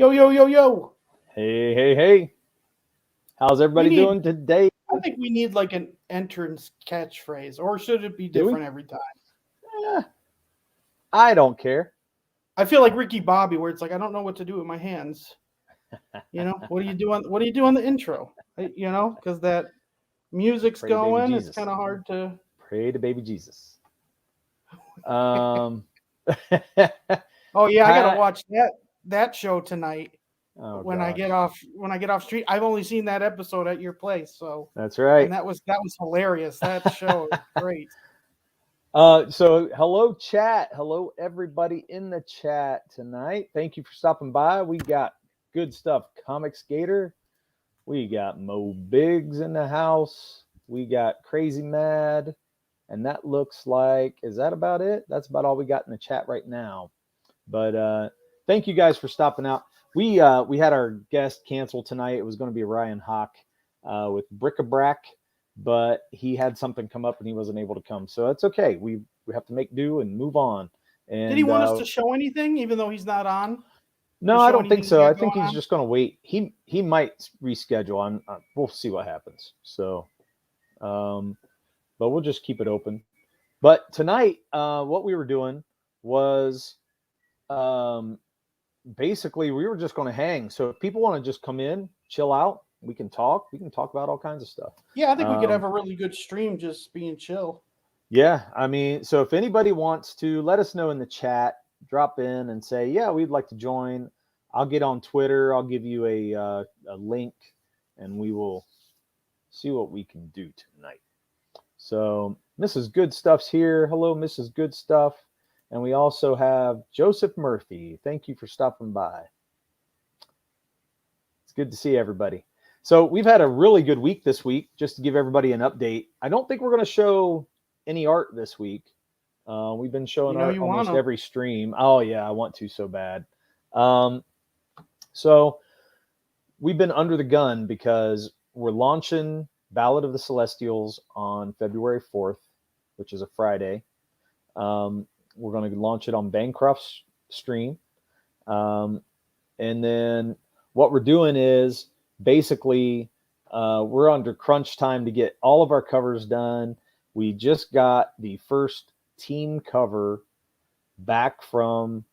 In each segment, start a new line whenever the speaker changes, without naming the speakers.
Yo, yo, yo, yo.
Hey, hey, hey. How's
We
everybody
need,
doing today?
I think we need like an entrance catchphrase, or should it be
Do we?
different every time?
Eh, I don't care.
I feel like Ricky Bobby, where it's like, I don't know what to do with my hands. What do you do what do you do on the intro? Because that music's
Pray to baby
going, it's kind
Jesus.
of hard to.
Pray to baby Jesus. Um,
Oh yeah, I gotta
Hi.
watch that show tonight
Oh
when I get
gosh,
off street. I've only seen that episode at your place, so
that's
and
right.
that was hilarious. That show is great.
So hello chat. Hello everybody in the chat tonight. Thank you for stopping by. We got good stuff. Comic Skater. We got Mo Biggs in the house. We got Crazy Mad. And that looks like, is that about it? That's about all we got in the chat right now. But thank you guys for stopping out. We had our guest cancel tonight. It was going to be Ryan Hawk with Bric-a-Brac, but he had something come up and he wasn't able to come. So that's okay. We have to make do and move on.
Did he
And
want us to show anything, even though he's not on? To
no, I
show
don't think
anything you
so. I
got
think
going
he's
on?
just going to wait. He might reschedule. We'll see what happens. So, but we'll just keep it open. But tonight, what we were doing was basically we were just going to hang. So if people want to just come in, chill out, we can talk. We can talk about all kinds of stuff.
Yeah, I think we could have a really good stream just being chill.
Yeah, I mean, so if anybody wants to, let us know in the chat. Drop in and say, yeah, we'd like to join. I'll get on Twitter. I'll give you a link, and we will see what we can do tonight. So Mrs. Good Stuff's here. Hello, Mrs. Good Stuff. And we also have Joseph Murphy. Thank you for stopping by. It's good to see everybody. So we've had a really good week this week, just to give everybody an update. I don't think we're going to show any art this week. We've been showing art
You
almost
wanna.
every stream. Oh, yeah, I want to so bad. So we've been under the gun because we're launching Ballad of the Celestials on February 4th, which is a Friday. We're going to launch it on Bancroft's stream. And then what we're doing is basically we're under crunch time to get all of our covers done. We just got the first team cover back from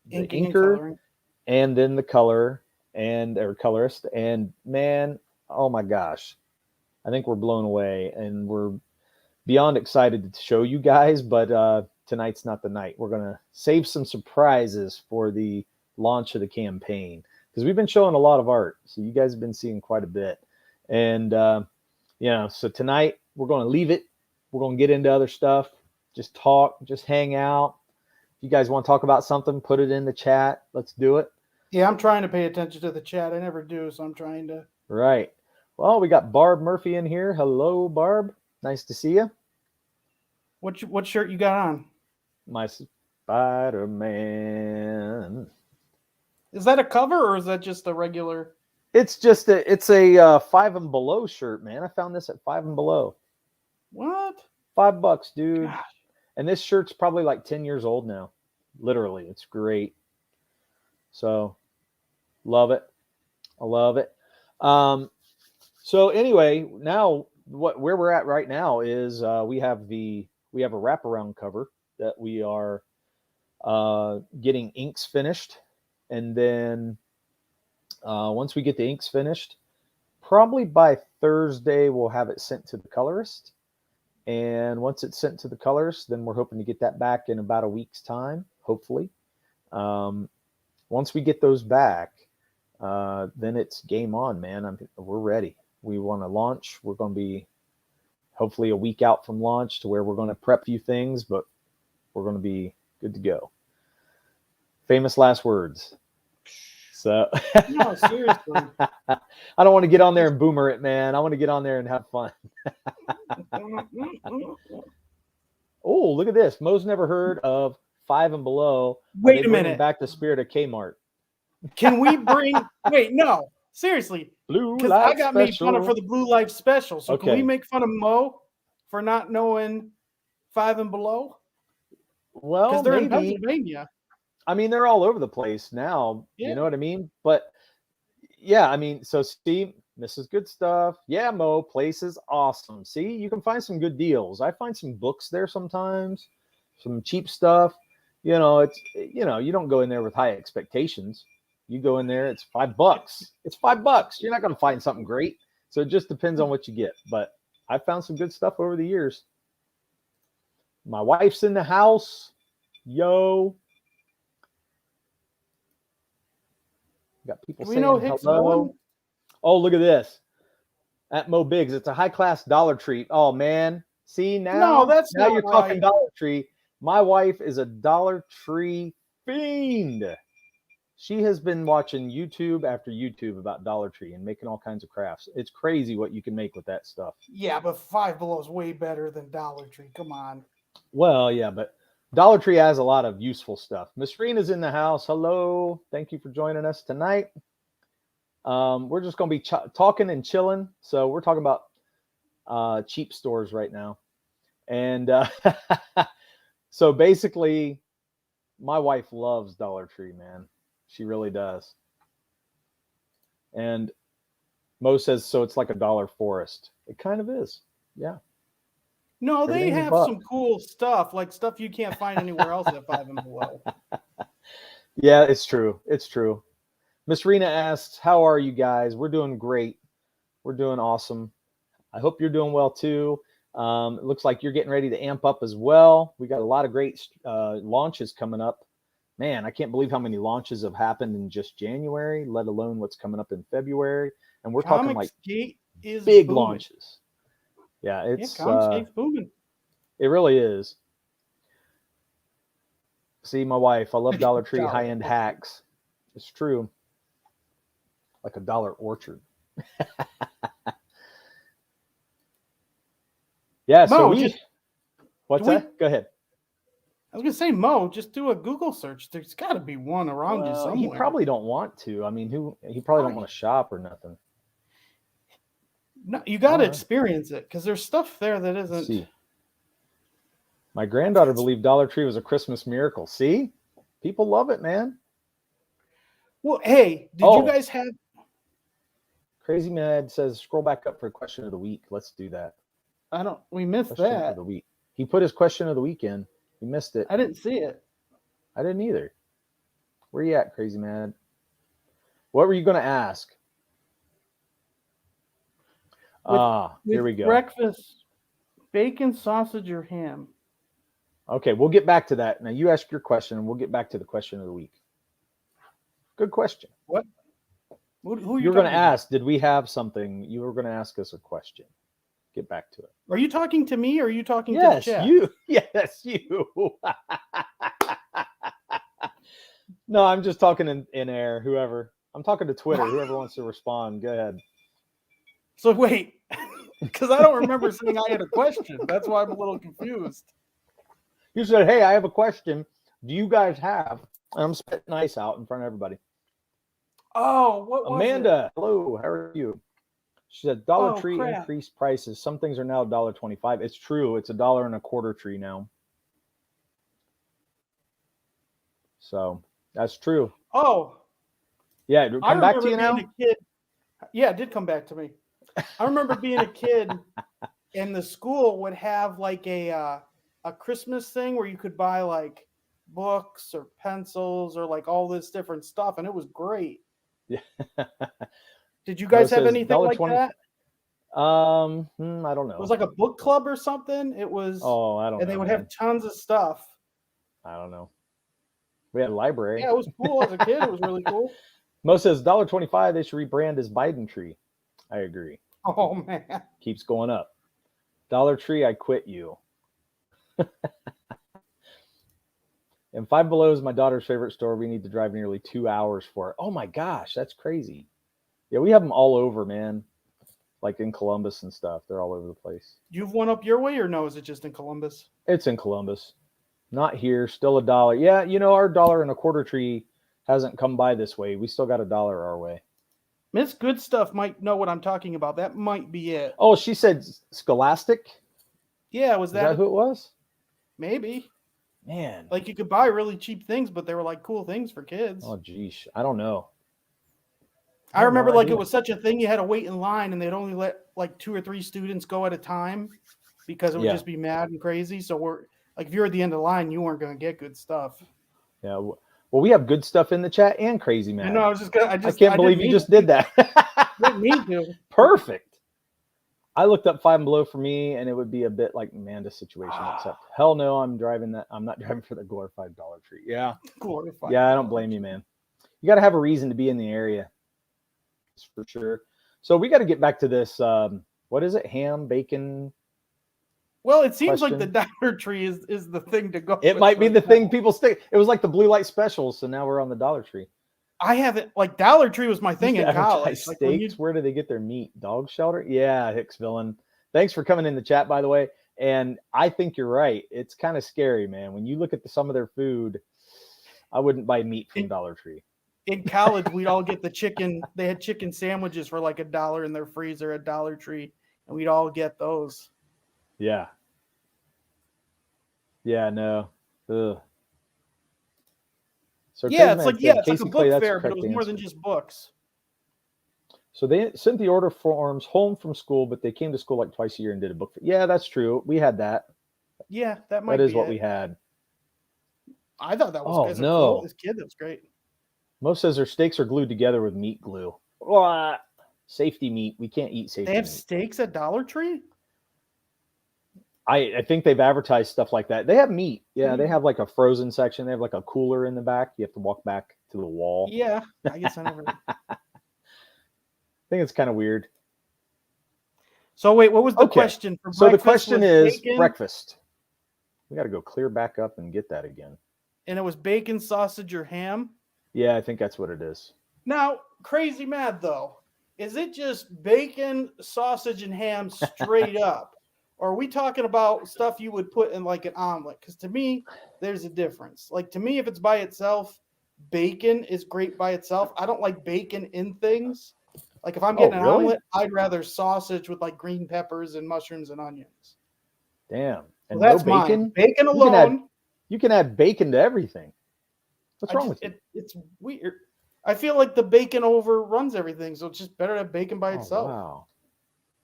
the inker and then the color or colorist. And man, oh my gosh, I think we're blown away and we're beyond excited to show you guys, but tonight's not the night. We're going to save some surprises for the launch of the campaign because we've been showing a lot of art. So you guys have been seeing quite a bit. And, so tonight we're going to leave it. We're going to get into other stuff, just talk, just hang out. If you guys want to talk about something, put it in the chat. Let's do it.
Yeah, I'm trying to pay attention to the chat. I never do, so I'm trying to.
Right. Well, we got Barb Murphy in here. Hello, Barb. Nice to see you.
What shirt you got on?
My Spider-Man.
Is that a cover or is that just a regular?
It's just a Five and Below shirt, man. I found this at Five and Below.
What?
$5, dude.
Gosh.
And this shirt's probably like 10 years old now. Literally, it's great. So, love it. I love it. So anyway, now where we're at right now is we have a wraparound cover that we are getting inks finished, and then once we get the inks finished, probably by Thursday we'll have it sent to the colorist. And once it's sent to the colorist, then we're hoping to get that back in about a week's time, hopefully. Once we get those back, then it's game on, man. We're ready. We want to launch. We're going to be hopefully a week out from launch to where we're going to prep a few things, but we're going to be good to go. Famous last words. So
No, seriously.
I don't want to get on there and boomer it, man. I want to get on there and have fun. Oh, look at this. Mo's never heard of Five and Below.
Wait a minute.
Back the spirit of Kmart.
Can we bring? Wait, no. Seriously.
Blue
Because
Light
I got
Special.
made fun of for the Blue Life Special. So
Okay.
Can we make fun of Mo for not knowing Five and Below?
Well,
Because they're
maybe.
in Pennsylvania.
I mean, they're all over the place now.
Yeah.
You know what I mean? But yeah, I mean, so Steve, Mrs. Good Stuff. Yeah, Mo, place is awesome. See, you can find some good deals. I find some books there sometimes, some cheap stuff. You know, you don't go in there with high expectations. You go in there, it's $5. It's $5. You're not going to find something great. So it just depends on what you get. But I found some good stuff over the years. My wife's in the house. Yo. Got people
Do we
saying
know Hicks
hello.
won?
Oh, look at this. At Mo Biggs, it's a high-class Dollar Tree. Oh, man. See, now,
No, that's
now
not
you're talking
right.
Dollar Tree. My wife is a Dollar Tree fiend. She has been watching YouTube after YouTube about Dollar Tree and making all kinds of crafts. It's crazy what you can make with that stuff.
Yeah, but Five Below is way better than Dollar Tree. Come on.
Well, yeah, but Dollar Tree has a lot of useful stuff. Miss Rena's in the house. Hello. Thank you for joining us tonight. We're just going to be talking and chilling. So we're talking about cheap stores right now. And so basically, my wife loves Dollar Tree, man. She really does. And Mo says, so it's like a dollar forest. It kind of is. Yeah.
No, they
Everything's a
have
buck.
some cool stuff, like stuff you can't find anywhere else at Five and Below.
Yeah, it's true. It's true. Miss Rena asks, how are you guys? We're doing great. We're doing awesome. I hope you're doing well too. It looks like you're getting ready to amp up as well. We got a lot of great launches coming up. Man, I can't believe how many launches have happened in just January, let alone what's coming up in February. And we're talking like
is
big
booming.
launches. Yeah, it's
Comicsgate's booming.
It really is. See, my wife, I love Dollar Tree high-end hacks. It's true. Like a Dollar Orchard. Yeah, so
Mo,
what's that? Go ahead.
I was gonna say, Mo, just do a Google search. There's got to be one around you somewhere.
He probably don't want to. I mean, he probably don't want to shop or nothing.
No, you got to experience it because there's stuff there that isn't.
See. My granddaughter believed Dollar Tree was a Christmas miracle. See, people love it, man.
Well, hey, did you guys have?
Crazy Mad says, scroll back up for question of the week. Let's do that.
We missed
question
that.
Of the week. He put his question of the week in. We missed it.
I didn't see it.
I didn't either. Where you at, Crazy Mad? What were you going to ask? Here we go.
Breakfast, bacon, sausage, or ham?
Okay, we'll get back to that. Now you ask your question, and we'll get back to the question of the week. Good question.
What? Who
you're going to ask? Did we have something? You were going to ask us a question. Get back to it.
Are you talking to me or are you talking to the chat?
Yes, you. No, I'm just talking in air, whoever. I'm talking to Twitter, whoever wants to respond. Go ahead.
So wait, because I don't remember saying I had a question. That's why I'm a little confused.
You said, hey, I have a question. Do you guys have? I'm spitting ice out in front of everybody.
Oh, what was
Amanda, hello, how are you? She said, Dollar Tree increased prices. Some things are now $1.25. It's true. It's $1.25 tree now. So that's true.
Oh.
Yeah, come back to you now?
Yeah, it did come back to me. I remember being a kid and the school would have like a Christmas thing where you could buy like books or pencils or like all this different stuff. And it was great.
Yeah.
Did you guys have anything like that?
I don't know.
It was like a book club or something. It was.
Oh, I don't know.
And they would have tons of stuff.
I don't know. We had a library.
Yeah, it was cool as a kid. It was really cool.
Mo says $1.25. They should rebrand as Biden Tree. I agree.
Oh man,
keeps going up. Dollar Tree, I quit you. And Five Below is my daughter's favorite store. We need to drive nearly 2 hours for it. Oh my gosh, that's crazy. Yeah, we have them all over, man. Like in Columbus and stuff. They're all over the place.
You've went up your way, or no? Is it just in Columbus?
It's in Columbus. Not here. Still $1. Yeah, you know, our $1.25 tree hasn't come by this way. We still got $1 our way.
Miss Good Stuff might know what I'm talking about. That might be it.
Oh, she said Scholastic?
Yeah, was that
who it was?
Maybe.
Man.
Like you could buy really cheap things, but they were like cool things for kids.
Oh, geez. I don't know.
I
have
remember
no
like
idea.
it was such a thing. You had to wait in line, and they'd only let like 2 or 3 students go at a time because it would
Yeah.
just be mad and crazy. So we're like, if you're at the end of the line, you weren't going to get good stuff.
Yeah. Well, we have good stuff in the chat and crazy
I
mad.
know. I was just gonna.
I can't believe you just did that.
Didn't mean to.
Perfect. I looked up Five and Below for me, and it would be a bit like Amanda's situation, except hell no, I'm not driving for the glorified Dollar Tree. Yeah.
Glorified.
Yeah, I don't blame you, man. You got to have a reason to be in the area. That's for sure. So we got to get back to this. What is it? Ham, bacon.
Well, it seems like
question?
the Dollar Tree is the thing to go.
It might be the thing people stick. It was like the blue light special, so now we're on the Dollar Tree.
I haven't like Dollar Tree was my thing
Used
in
to advertise
college. Like when
steaks. Where do they get their meat? Dog shelter? Yeah, Hicksville. Thanks for coming in the chat, by the way. And I think you're right. It's kind of scary, man. When you look at some of their food, I wouldn't buy meat from Dollar Tree.
In college, we'd all get the chicken. They had chicken sandwiches for like $1 in their freezer at Dollar Tree, and we'd all get those.
Yeah. Yeah, no. Ugh. So
yeah, it's like
Casey
a book
Clay, that's
fair,
the
but it was
correct
more than
answer.
just books.
So they sent the order forms home from school, but they came to school like twice a year and did a book fair. Yeah, that's true. We had that.
Yeah, that might
That is
be
what
it.
we had.
I thought that was as
no.
This kid, that was great.
Mo says their steaks are glued together with meat glue. Blah. Safety meat. We can't eat safety
They have
meat.
steaks at Dollar Tree?
I think they've advertised stuff like that. They have meat. Yeah, they have like a frozen section. They have like a cooler in the back. You have to walk back to the wall.
Yeah, I guess I never.
I think it's kind of weird.
So wait, what was the question for breakfast?
So the question is
bacon,
breakfast. We got to go clear back up and get that again.
And it was bacon, sausage, or ham?
Yeah, I think that's what it is.
Now, crazy mad though. Is it just bacon, sausage, and ham straight up? Or are we talking about stuff you would put in like an omelet? Because to me, there's a difference. Like to me, if it's by itself, bacon is great by itself. I don't like bacon in things. Like if I'm getting an omelet, I'd rather sausage with like green peppers and mushrooms and onions.
Damn. And
so that's
no bacon?
mine. Bacon alone.
You can add bacon to everything. What's wrong with you?
It's weird. I feel like the bacon overruns everything, so it's just better to have bacon by itself.
Wow.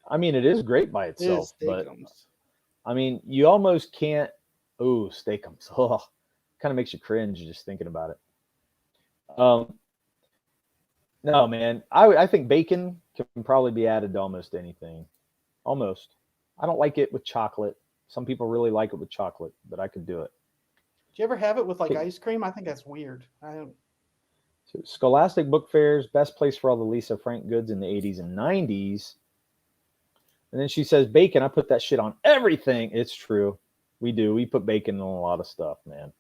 I mean, it is great by itself, but I mean, you almost can't. Oh, steakums. Oh, kind of makes you cringe just thinking about it. No, man. I think bacon can probably be added to almost anything. Almost. I don't like it with chocolate. Some people really like it with chocolate, but I could do it.
Do you ever have it with like ice cream? I think that's weird. I don't.
So Scholastic Book Fairs, best place for all the Lisa Frank goods in the 80s and 90s. And then she says, bacon, I put that shit on everything. It's true. We do. We put bacon on a lot of stuff, man.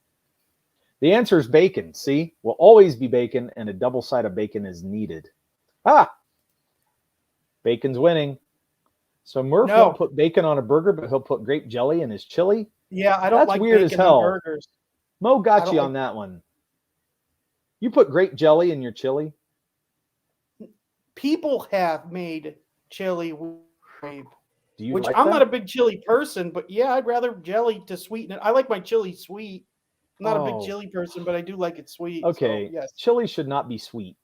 The answer is bacon. See? Will always be bacon, and a double side of bacon is needed. Bacon's winning. So Murph won't put bacon on a burger, but he'll put grape jelly in his chili.
Yeah, I don't
That's
like
weird
bacon
as hell.
on burgers.
Mo got you on that one. You put grape jelly in your chili?
People have made chili with grape.
Do you
which
like
I'm
that?
not a big chili person, but yeah, I'd rather jelly to sweeten it. I like my chili sweet. I'm not a big chili person, but I do like it sweet.
Okay,
so, yes.
Chili should not be sweet.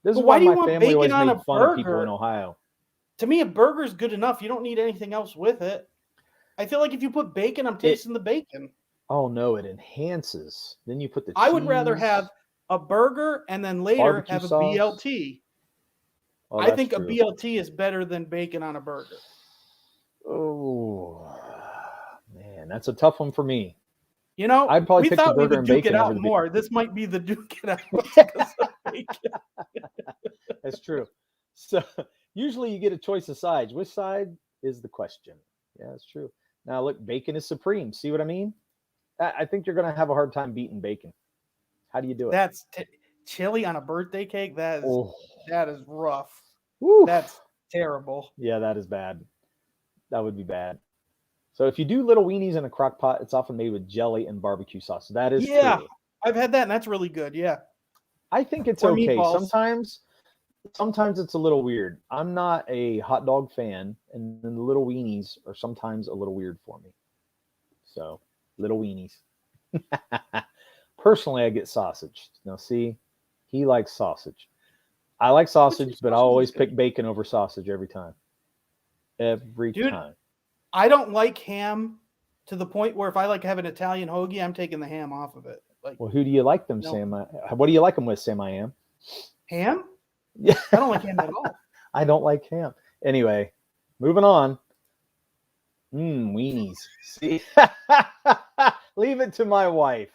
This is
why
why
do you
my
want
family always
bacon on
made
a
fun of people
burger?
in Ohio.
To me, a burger is good enough. You don't need anything else with it. I feel like if you put bacon, I'm tasting the bacon.
Oh no, it enhances. Then you put the cheese.
I would rather have a burger and then later
barbecue
have a
sauce.
BLT.
Oh,
I think
true.
a BLT is better than bacon on a burger.
Oh man, that's a tough one for me.
You know,
I'd probably
we
pick the
thought we
burger
would
and
duke
bacon
it
over
out
the
more. This might be the duke it out because of bacon.
That's true. So usually you get a choice of sides. Which side is the question? Yeah, that's true. Now look, bacon is supreme. See what I mean? I think you're going to have a hard time beating bacon. How do you do it?
That's chili on a birthday cake. That is rough.
Woo.
That's terrible.
Yeah, that is bad. That would be bad. So if you do little weenies in a crock pot, it's often made with jelly and barbecue sauce. That is true.
I've had that, and that's really good. Yeah.
I think it's
or
okay.
Meatballs.
Sometimes it's a little weird. I'm not a hot dog fan, and the little weenies are sometimes a little weird for me. So Little weenies. Personally, I get sausage. Now, see, he likes sausage. I like sausage, but I always pick bacon over sausage every time. Every time.
I don't like ham to the point where if I like have an Italian hoagie, I'm taking the ham off of it. Like,
well, who do you like them, Sam? What do you like them with, Sam? I am.
Ham?
Yeah.
I don't like ham at all.
I don't like ham. Anyway, moving on. Weenies. See? Leave it to my wife.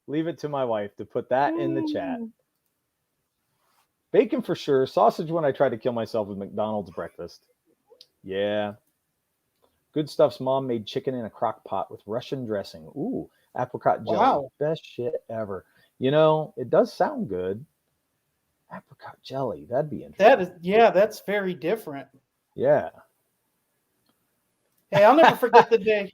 Leave it to my wife to put that in the chat. Bacon for sure. Sausage when I try to kill myself with McDonald's breakfast. Yeah. Good Stuff's mom made chicken in a crock pot with Russian dressing. Ooh, apricot jelly.
Wow.
Best shit ever. You know, it does sound good. Apricot jelly. That'd be interesting.
That's very different.
Yeah.
Hey, I'll never forget the day.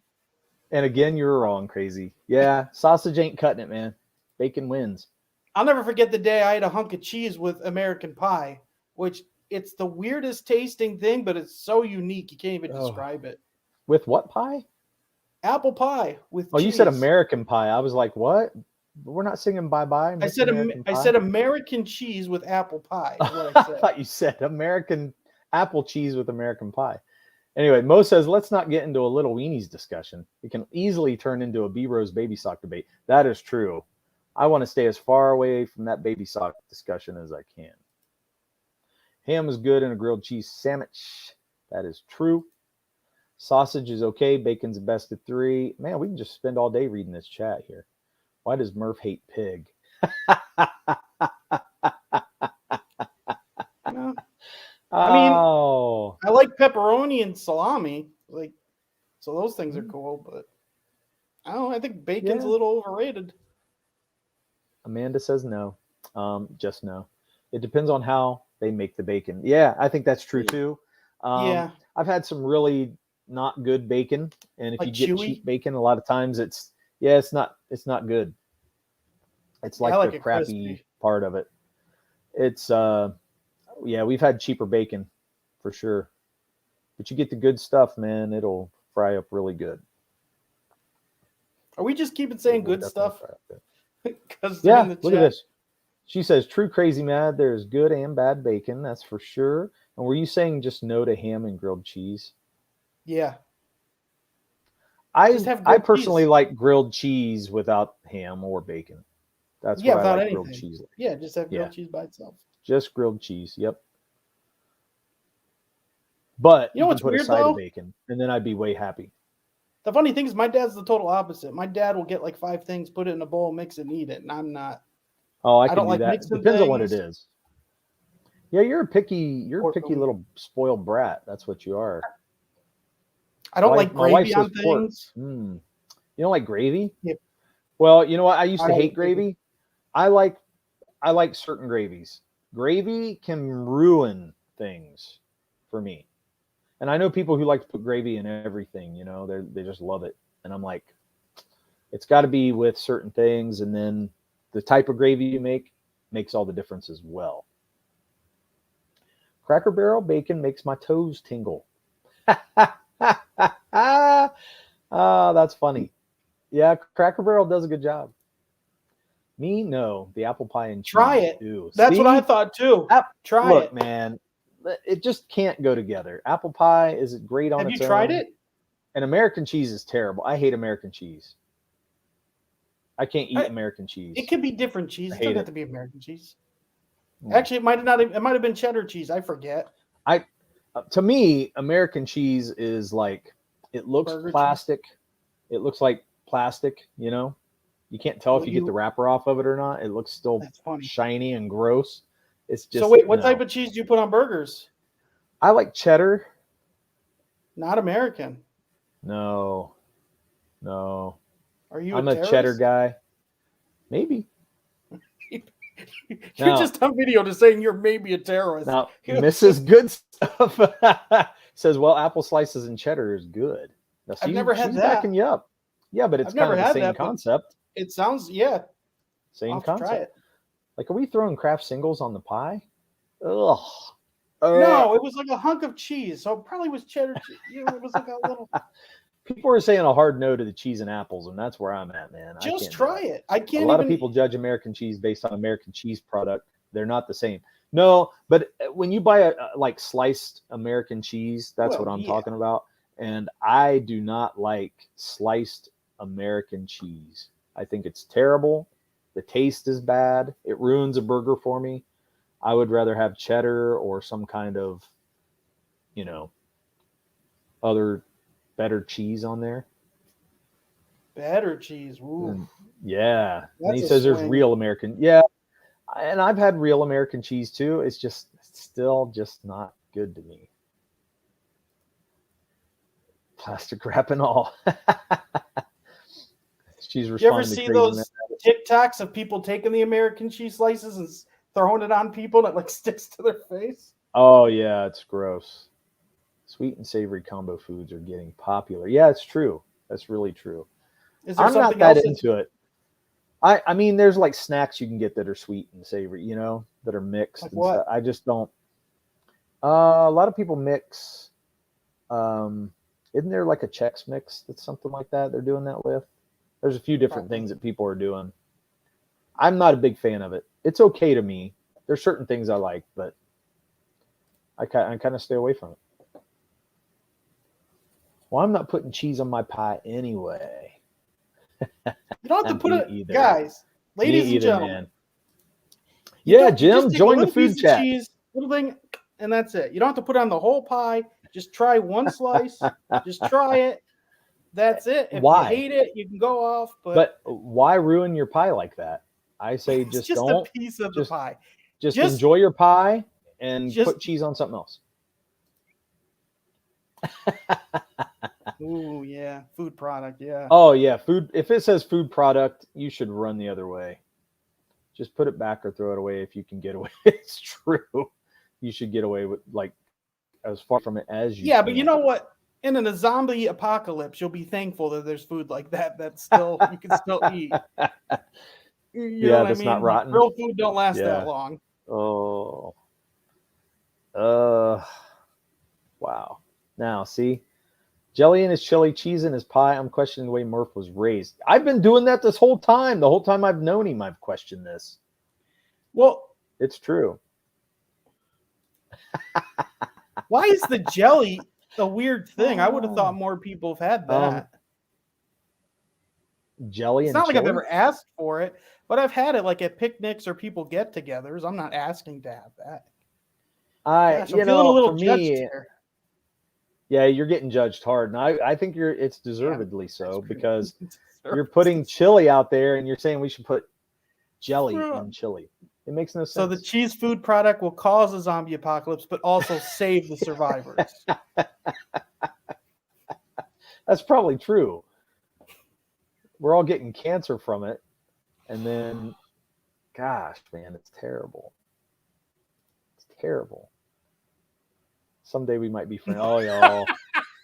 And again, you're wrong, crazy. Yeah, sausage ain't cutting it, man. Bacon wins.
I'll never forget the day I had a hunk of cheese with American pie, which it's the weirdest tasting thing, but it's so unique you can't even describe it.
With what pie?
Apple pie with cheese.
You said American pie. I was like, what? We're not singing bye-bye.
I said American cheese with apple pie. Is what I said.
I thought you said American apple cheese with American pie. Anyway, Mo says, let's not get into a little weenies discussion. It can easily turn into a B-Rose baby sock debate. That is true. I want to stay as far away from that baby sock discussion as I can. Ham is good in a grilled cheese sandwich. That is true. Sausage is okay. Bacon's the best of 3. Man, we can just spend all day reading this chat here. Why does Murph hate pig?
I mean, I like pepperoni and salami, so those things are cool. But I don't know. I think bacon's a little overrated.
Amanda says no. Just no. It depends on how they make the bacon. Yeah, I think that's true too. I've had some really not good bacon, and if you get cheap bacon, a lot of times it's not good. It's like the crappy crispy part of it. It's we've had cheaper bacon for sure, but you get the good stuff, man. It'll fry up really good.
Are we just keeping saying good stuff?
Yeah, look at this. She says, true crazy mad, there's good and bad bacon, that's for sure. And were you saying just no to ham and grilled cheese?
Yeah.
I personally like grilled cheese without ham or bacon. That's what I like grilled cheese like.
Yeah, just have grilled cheese by itself.
Just grilled cheese, yep. But
you know what's
put
weird,
a side of bacon, and then I'd be way happy.
The funny thing is my dad's the total opposite. My dad will get like 5 things, put it in a bowl, mix it, and eat it. And I'm not.
Oh, I don't like that. Depends on what it is. Yeah, you're a picky little spoiled brat. That's what you are.
I don't like gravy on things.
You don't like gravy?
Yep.
Well, you know what? I used to hate gravy. I like certain gravies. Gravy can ruin things for me. And I know people who like to put gravy in everything, you know, they just love it. And I'm like, it's got to be with certain things. And then the type of gravy you make makes all the difference as well. Cracker Barrel bacon makes my toes tingle. That's funny. Yeah, Cracker Barrel does a good job. Me, no. The apple pie and cheese.
Try it.
Ew.
That's what I thought too. Try it.
Look, man, it just can't go together. Apple pie is great on its own.
Have you tried it?
And American cheese is terrible. I hate American cheese. I can't eat American cheese.
It could be different cheese. It doesn't have to be American cheese. Actually, it might have been cheddar cheese. I forget.
To me, American cheese is like, it looks plastic. It looks like plastic, you know? You can't tell if you get the wrapper off of it or not. It looks still shiny and gross. It's just.
So wait, what type of cheese do you put on burgers?
I like cheddar.
Not American.
No.
Are you?
I'm a cheddar guy. Maybe.
You're just on video to saying you're maybe a terrorist.
Now, Mrs. Good Stuff says, well, apple slices and cheddar is good. Now,
I've never had that.
Backing you up. Yeah, but it's kind of the same concept.
It sounds,
same concept. Try it. Like, are we throwing Kraft singles on the pie? Ugh.
No, it was like a hunk of cheese. So it probably was cheddar cheese. It was like a little.
People are saying a hard no to the cheese and apples, and that's where I'm at, man.
Just try it. I
A
can't
lot
even.
of people judge American cheese based on American cheese product. They're not the same. No, but when you buy a like sliced American cheese, that's
Well,
what I'm
yeah.
talking about. And I do not like sliced American cheese. I think it's terrible. The taste is bad. It ruins a burger for me. I would rather have cheddar or some kind of, other better cheese on there.
Better cheese. Ooh,
And yeah. And
that's
he
a
says there's
swing.
real American. Yeah. And I've had real American cheese too. It's just still just not good to me. Plastic wrap and all. She's
You ever
responding to
see
crazy
those
man.
TikToks of people taking the American cheese slices and throwing it on people and it like sticks to their face?
Oh yeah, it's gross. Sweet and savory combo foods are getting popular. Yeah, it's true. That's really true.
Is there
I'm not
something
that
else?
into it. I mean, there's like snacks you can get that are sweet and savory, that are mixed.
Like
and
what?
stuff. I just don't. A lot of people mix. Isn't there like a Chex Mix that's something like that they're doing that with? There's a few different things that people are doing. I'm not a big fan of it. It's okay to me. There's certain things I like, but I kind of stay away from it. Well, I'm not putting cheese on my pie anyway.
You don't have to put it,
either.
guys, ladies and gentlemen.
Man. Yeah, Jim,
just take
join
a
the food
piece of
chat.
cheese, little thing, and that's it. You don't have to put it on the whole pie. Just try one slice. Just try it. That's it. If
Why?
you hate it, you can go off.
But why ruin your pie like that? I say just don't.
A piece of the pie.
Just enjoy your pie and
just
put cheese on something else.
Ooh, yeah. Food product, yeah.
Oh, yeah. Food. If it says food product, you should run the other way. Just put it back or throw it away if you can get away. It's true. You should get away with like as far from it as you can.
But you know what? In a zombie apocalypse, you'll be thankful that there's food like that still you can still eat. You know what
that's
I mean?
not rotten.
Real food don't last that long.
Oh. Wow. Now, see? Jelly in his chili, cheese in his pie. I'm questioning the way Murph was raised. I've been doing that this whole time. The whole time I've known him, I've questioned this.
Well,
it's true.
Why is the jelly a weird thing? I would have thought more people have had that.
Jelly.
It's not like I've ever asked for it, but I've had it like at picnics or people get-togethers. I'm not asking to have that. I'm feeling a little judged here.
Yeah, you're getting judged hard, and I think it's deservedly so because you're putting chili out there, and you're saying we should put jelly in chili. It makes no sense.
So the cheese food product will cause a zombie apocalypse, but also save the survivors.
That's probably true. We're all getting cancer from it, and then, gosh, man, it's terrible. It's terrible. Someday we might be friends. Oh, y'all.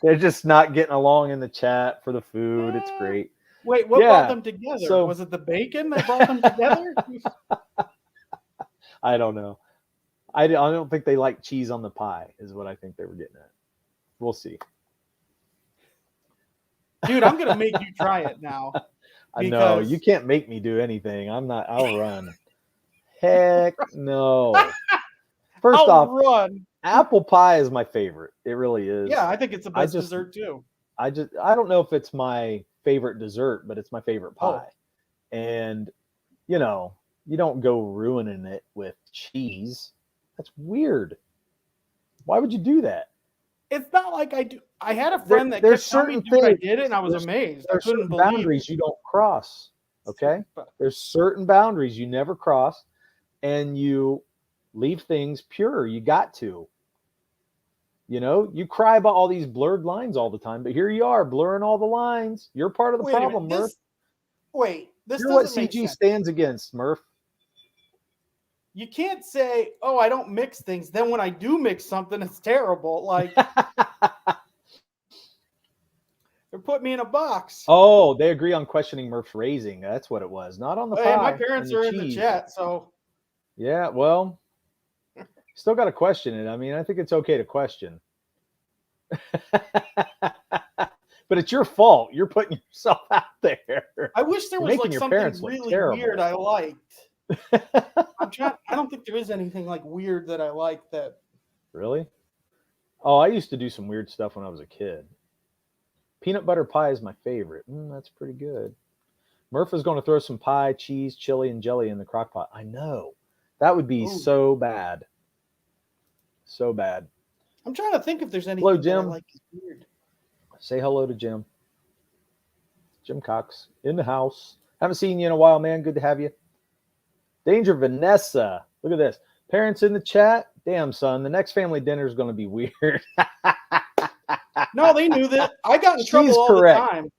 They're just not getting along in the chat for the food. It's great.
Wait, what brought them together? Was it the bacon that brought them together?
I don't know. I don't think they like cheese on the pie is what I think they were getting at. We'll see.
Dude, I'm going to make you try it now.
I know. You can't make me do anything. I'll run. Heck no. First off,
run.
Apple pie is my favorite. It really is.
Yeah, I think it's the best dessert too.
I don't know if it's my favorite dessert, but it's my favorite pie. And you don't go ruining it with cheese. That's weird. Why would you do that?
It's not like I do. I had a friend that kept telling me, dude, I did it, and I was amazed. I couldn't believe
boundaries you don't cross. Okay? There's certain boundaries you never cross, and you leave things pure. You got to. You cry about all these blurred lines all the time, but here you are blurring all the lines. You're part of the problem, Murph.
This
You're what CG stands against, Murph.
You can't say, "Oh, I don't mix things." Then when I do mix something, it's terrible. Like they're putting me in a box.
Oh, they agree on questioning Murph's raising. That's what it was, not on the pie.
My parents are in the chat, so
yeah. Well, still got to question it. I mean, I think it's okay to question. but it's your fault. You're putting yourself out there.
I wish there
You're
was
making
like
your
something
parents look
really
terrible.
weird I liked. I don't think there is anything like weird that I like that.
Really? Oh, I used to do some weird stuff when I was a kid. Peanut butter pie is my favorite. That's pretty good. Murph is going to throw some pie, cheese, chili, and jelly in the crock pot. I know. That would be
Ooh.
so bad. So bad.
I'm trying to think if there's anything
Hello,
that I
Jim.
like is weird.
Say hello to Jim. Jim Cox in the house. Haven't seen you in a while, man. Good to have you. Danger Vanessa. Look at this. Parents in the chat. Damn, son. The next family dinner is going to be weird.
No, they knew that. I got in trouble
She's
all
correct.
the time.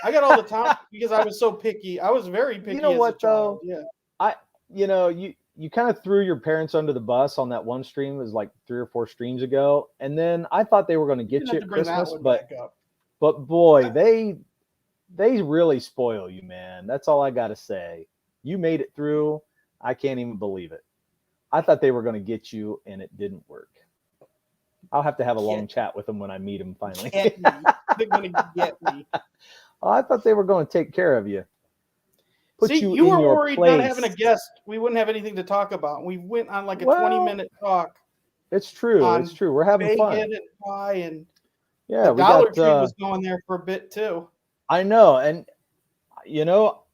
I got all the time because I was so picky. I was very picky.
You know
as
what,
a child.
though?
Yeah.
You kind of threw your parents under the bus on that one stream. It was like 3 or 4 streams ago. And then I thought they were going to get you at Christmas, but boy, they really spoil you, man. That's all I got to say. You made it through. I can't even believe it. I thought they were going to get you, and it didn't work. I'll have to have a long chat with them when I meet them finally.
Get me. They're going to get me.
Oh, I thought they were going to take care of you.
See, you were worried not having a guest. We wouldn't have anything to talk about. We went on like a 20-minute talk.
It's true. It's true. We're having fun.
And pie and
yeah,
the Dollar Tree was going there for a bit too.
I know, and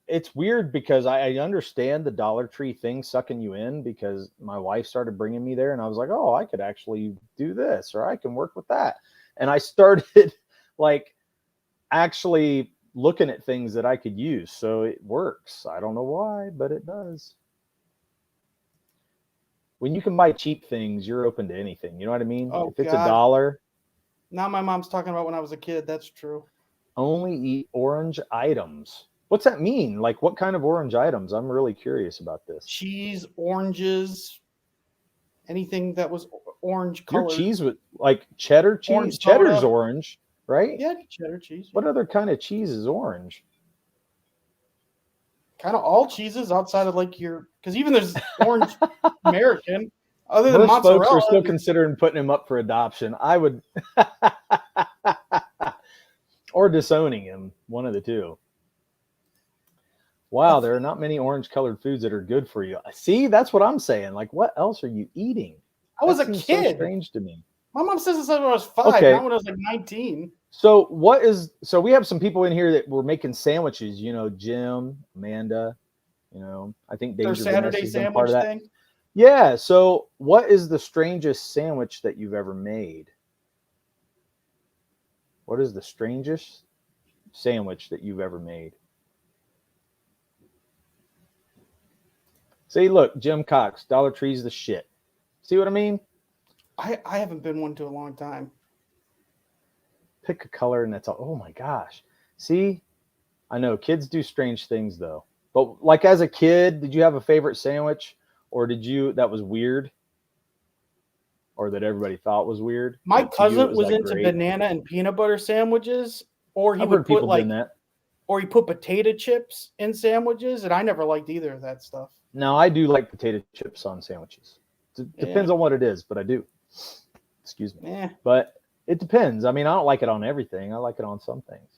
it's weird because I understand the Dollar Tree thing sucking you in because my wife started bringing me there, and I was like, oh, I could actually do this, or I can work with that, and I started like actually looking at things that I could use, so it works. I don't know why, but it does. When you can buy cheap things, you're open to anything. You know what I mean?
Oh,
if it's
God.
$1.
Now my mom's talking about when I was a kid. That's true.
Only eat orange items. What's that mean? Like, what kind of orange items? I'm really curious about this.
Cheese, oranges, anything that was orange colored.
Your cheese with like cheddar cheese.
Orange
Cheddar's
soda.
orange, right?
Yeah, cheddar cheese.
What other kind of cheese is orange?
Kind of all cheeses outside of like because even there's orange American. Other than
Most
mozzarella,
folks are still considering putting him up for adoption. I would, or disowning him, one of the two. Wow, there are not many orange-colored foods that are good for you. See, that's what I'm saying. Like, what else are you eating?
I was a
seems
kid.
So strange to me.
My mom says this when I was 5,
Okay.
not when I was like 19.
So we have some people in here that were making sandwiches, Jim, Amanda, I think
Their
Danger
Saturday
Vanessa's been
sandwich
part of that.
thing.
Yeah. So what is the strangest sandwich that you've ever made? What is the strangest sandwich that you've ever made? See, look, Jim Cox, Dollar Tree's the shit. See what I mean?
I haven't been one to a long time.
Pick a color and that's all. Oh my gosh. See, I know kids do strange things though. But like as a kid, did you have a favorite sandwich, or that was weird, or that everybody thought was weird?
My
But
cousin was
like
into
great?
banana and peanut butter sandwiches, or he
I've
would
heard
put
people
like,
doing that.
or he put potato chips in sandwiches, and I never liked either of that stuff.
Now I do like potato chips on sandwiches. Depends on what it is, but I do. Excuse me.
Yeah.
But it depends. I mean, I don't like it on everything. I like it on some things.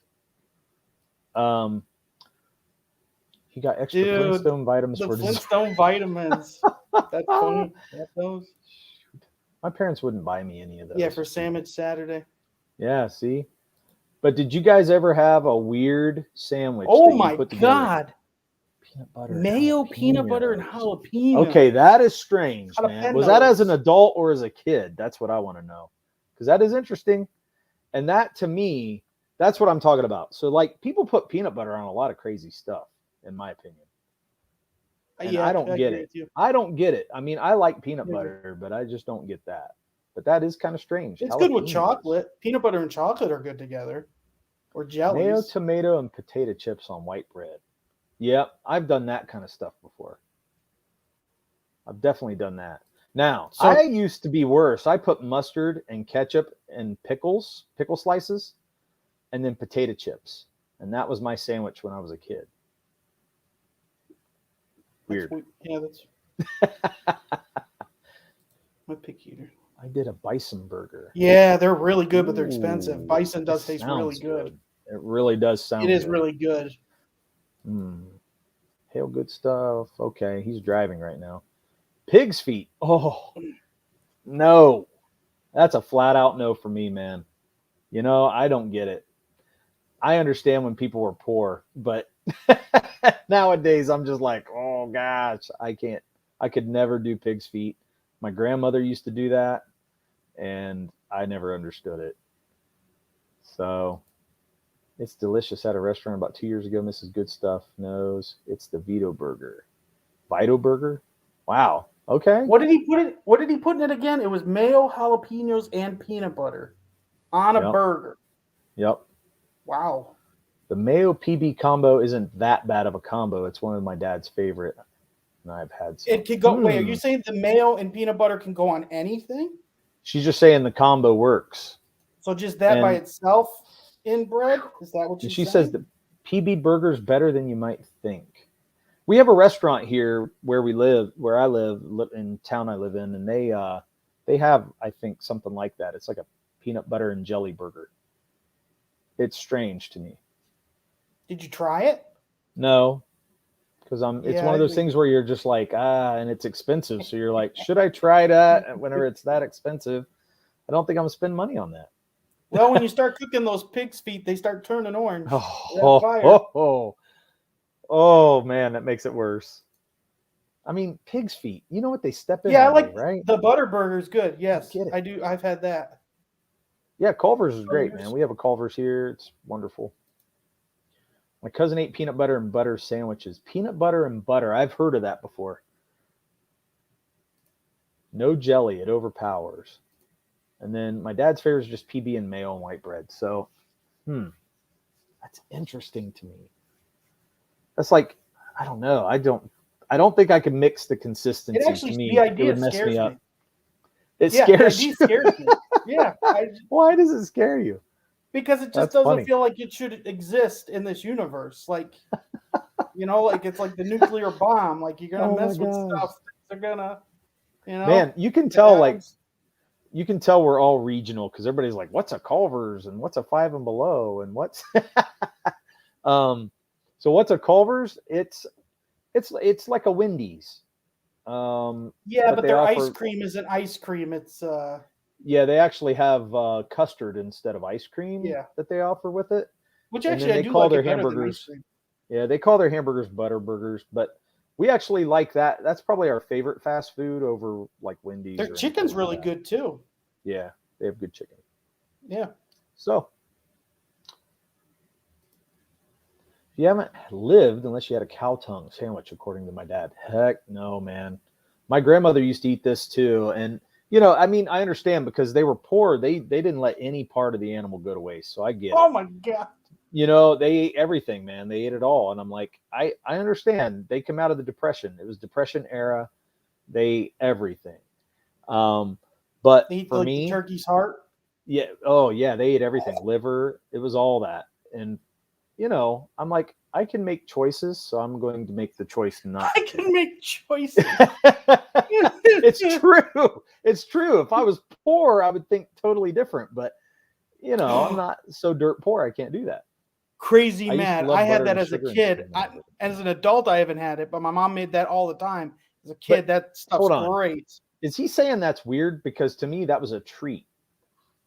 He got extra Flintstone vitamins for dessert.
Flintstone vitamins. That's funny. Those.
My parents wouldn't buy me any of those.
Yeah, for Sandwich Saturday.
Yeah, see? But did you guys ever have a weird sandwich?
Oh my God.
Peanut butter.
Mayo, peanut butter, and jalapeno.
Okay, that is strange, man. Was that as an
Jalapenos.
adult or as a kid? That's what I want to know. Because that is interesting. And that, to me, that's what I'm talking about. So, like, people put peanut butter on a lot of crazy stuff, in my opinion. And I don't get it. I don't get it. I mean, I like peanut butter, but I just don't get that. But that is kind of strange.
It's good with chocolate. Peanut butter and chocolate are good together. Or jellies.
Mayo, tomato, and potato chips on white bread. Yep, I've done that kind of stuff before. I've definitely done that. Now, I used to be worse. I put mustard and ketchup and pickle slices, and then potato chips. And that was my sandwich when I was a kid. Weird.
That's my picky eater.
I did a bison burger.
Yeah, they're really good, but they're expensive. Bison does taste really good.
It really does sound
It is
good.
really good.
Hail good stuff. Okay, he's driving right now. Pig's feet. Oh, no. That's a flat out no for me, man. I don't get it. I understand when people were poor, but nowadays I'm just like, oh gosh, I can't. I could never do pig's feet. My grandmother used to do that, and I never understood it. So it's delicious at a restaurant about 2 years ago. Mrs. Good Stuff knows it's the Vito burger. Vito burger? Wow. Okay.
What did he put it? What did he put in it again? It was mayo, jalapenos, and peanut butter on a
Yep.
burger.
Yep.
Wow.
The mayo PB combo isn't that bad of a combo. It's one of my dad's favorite, and I've had some.
It could go. Wait, are you saying the mayo and peanut butter can go on anything?
She's just saying the combo works.
So just that by itself in bread? Is that what
And
she's
she
saying?
says the PB burger's better than you might think. We have a restaurant here where I live in town I live in, and they have, I think, something like that. It's like a peanut butter and jelly burger. It's strange to me.
Did you try it?
No, because it's one of those things where you're just like, and it's expensive. So you're like, should I try that whenever it's that expensive? I don't think I'm gonna spend money on that.
Well, when you start cooking those pig's feet, they start turning orange.
Oh man, that makes it worse. I mean, pig's feet. You know what they step in?
Yeah, I like
right?
The butter burger's good. Yes, I do. I've had that.
Yeah, Culver's is great, man. We have a Culver's here. It's wonderful. My cousin ate peanut butter and butter sandwiches. Peanut butter and butter. I've heard of that before. No jelly. It overpowers. And then my dad's favorite is just PB and mayo and white bread. So, that's interesting to me. That's like, I don't know. I don't think I can mix the consistency.
It actually,
to me,
the idea
it would mess me up. It scares you.
Scares me. Yeah.
Why does it scare you?
Because it just doesn't feel like it should exist in this universe. Like, like it's like the nuclear bomb. Like you're gonna mess with stuff. They're gonna,
Man, you can tell you can tell we're all regional because everybody's like, what's a Culver's and what's a Five and Below and what's so what's a Culver's? It's like a Wendy's.
Yeah, but their ice cream isn't ice cream. It's
yeah, they actually have custard instead of ice cream that they offer with it.
Which actually I do call their hamburgers.
Yeah, they call their hamburgers butter burgers, but we actually like that. That's probably our favorite fast food over like Wendy's.
Their chicken's really good too.
Yeah, they have good chicken.
Yeah.
So if you haven't lived unless you had a cow tongue sandwich, according to my dad. Heck no, man. My grandmother used to eat this too. And, I mean, I understand because they were poor. They didn't let any part of the animal go to waste. So I get it.
Oh, my God.
They ate everything, man. They ate it all. And I'm like, I understand. They come out of the Depression. It was Depression era. They ate everything. But
they eat
for me,
the turkey's heart.
Yeah. Oh, yeah. They ate everything. Liver. It was all that. And, I'm like, I can make choices, so I'm going to make the choice not.
I can make choices.
It's true. It's true. If I was poor, I would think totally different. But, I'm not so dirt poor. I can't do that.
Crazy mad. I had that as a kid. As an adult, I haven't had it, but my mom made that all the time. As a kid, that stuff's great.
Is he saying that's weird? Because to me, that was a treat.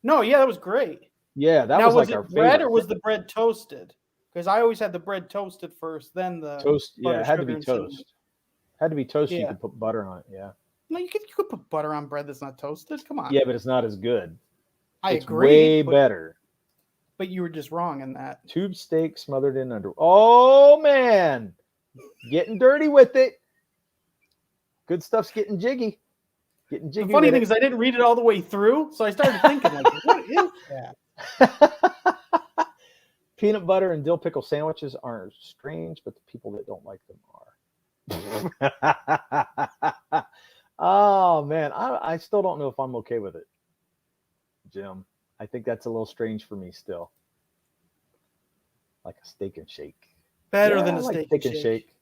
No, yeah, that was great.
Yeah, that was like our favorite.
Bread or was the bread toasted? Because I always had the bread toasted first, then the
toast. Yeah, it had to be toast. Had to be toasted. You could put butter on it. Yeah.
No, you could put butter on bread that's not toasted. Come on.
Yeah, but it's not as good.
I
it's
agree.
Way better.
But you were just wrong in that.
Tube steak smothered in under. Oh man, getting dirty with it. Good stuff's getting jiggy. Getting jiggy.
The funny thing is, I didn't read it all the way through, so I started thinking, like, what is that?
Peanut butter and dill pickle sandwiches aren't strange, but the people that don't like them are. Oh man, I still don't know if I'm okay with it, Jim. I think that's a little strange for me still. Like a steak and shake.
Better than a steak and shake.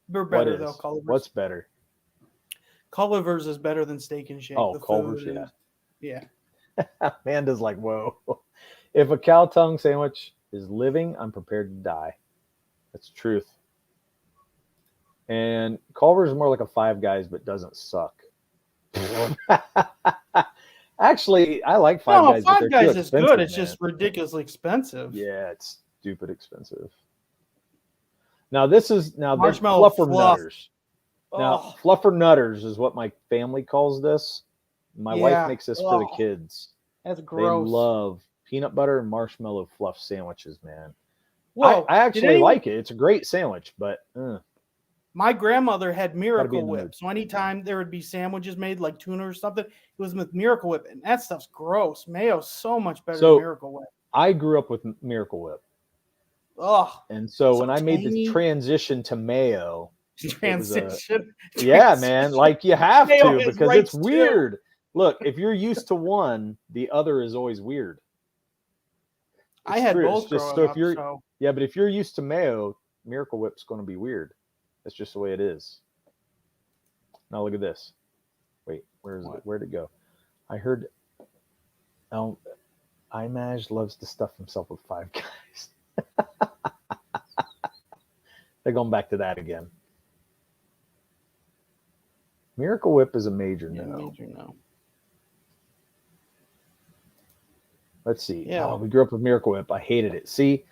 We're better though, Culver's.
What's better?
Culver's is better than steak and shake.
Oh, Culver's, yeah.
Yeah.
Amanda's like, whoa. If a cow tongue sandwich is living, I'm prepared to die. That's the truth. And Culver's is more like a Five Guys, but doesn't suck. Actually, I like Five Guys, but
Five
they're
Guys
too
is
expensive,
good. It's
man.
just ridiculously expensive.
Yeah, it's stupid expensive. Now this is
Marshmallow
Fluffer
fluff.
Nutters.
Oh,
Now Fluffer Nutters is what my family calls this. My wife
yeah.
makes this for the kids.
That's
They
gross.
love peanut butter and marshmallow fluff sandwiches, man.
Whoa,
I actually like it. It's a great sandwich, but
my grandmother had
Gotta be
Miracle
in the mood.
Whip. So anytime there would be sandwiches made like tuna or something, it was with Miracle Whip. And that stuff's gross. Mayo's so much better than Miracle Whip.
I grew up with Miracle Whip.
Oh,
And so when I
tangy.
made the transition to mayo,
transition.
Yeah, man, like you have
Mayo
to
has
because
rights
it's weird. Look, if you're used to one, the other is always weird.
I had
true.
both
It's just
growing
so if you're
up.
yeah, but if you're used to mayo, Miracle Whip's going to be weird. That's just the way it is. Now look at this. Wait, where is it? Where'd it go? I heard Imaj loves to stuff himself with Five Guys. They're going back to that again. Miracle Whip is a major no.
Major no.
Let's see.
Yeah.
Oh, we grew up with Miracle Whip. I hated it. See,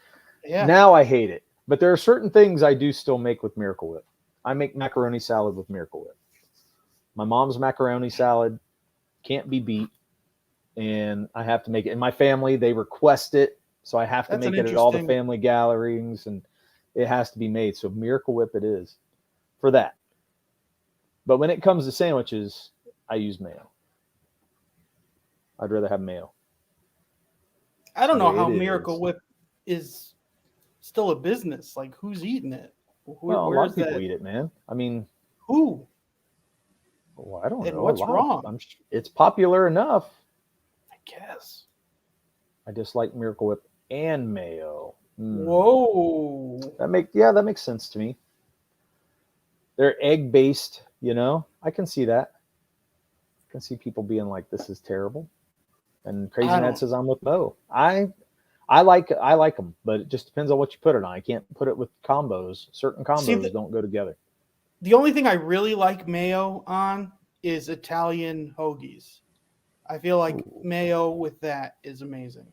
yeah.
Now I hate it. But there are certain things I do still make with Miracle Whip. I make macaroni salad with Miracle Whip. My mom's macaroni salad can't be beat, and I have to make it. And my family, they request it, so I have to make it at all the family gatherings, and it has to be made. So Miracle Whip it is for that. But when it comes to sandwiches, I use mayo. I'd rather have mayo.
I don't know how Miracle Whip is still a business. Like, who's eating it?
Well, a lot of people eat it, man. I mean,
who?
Well, I don't know.
What's wrong?
It's popular enough.
I guess.
I just like Miracle Whip and mayo.
Whoa.
That makes sense to me. They're egg based, you know. I can see that. I can see people being like, "This is terrible," and Crazy Mad says, "I'm with Bo." I like them, but it just depends on what you put it on. I can't put it with combos. Certain combos don't go together.
The only thing I really like mayo on is Italian hoagies. I feel like mayo with that is amazing.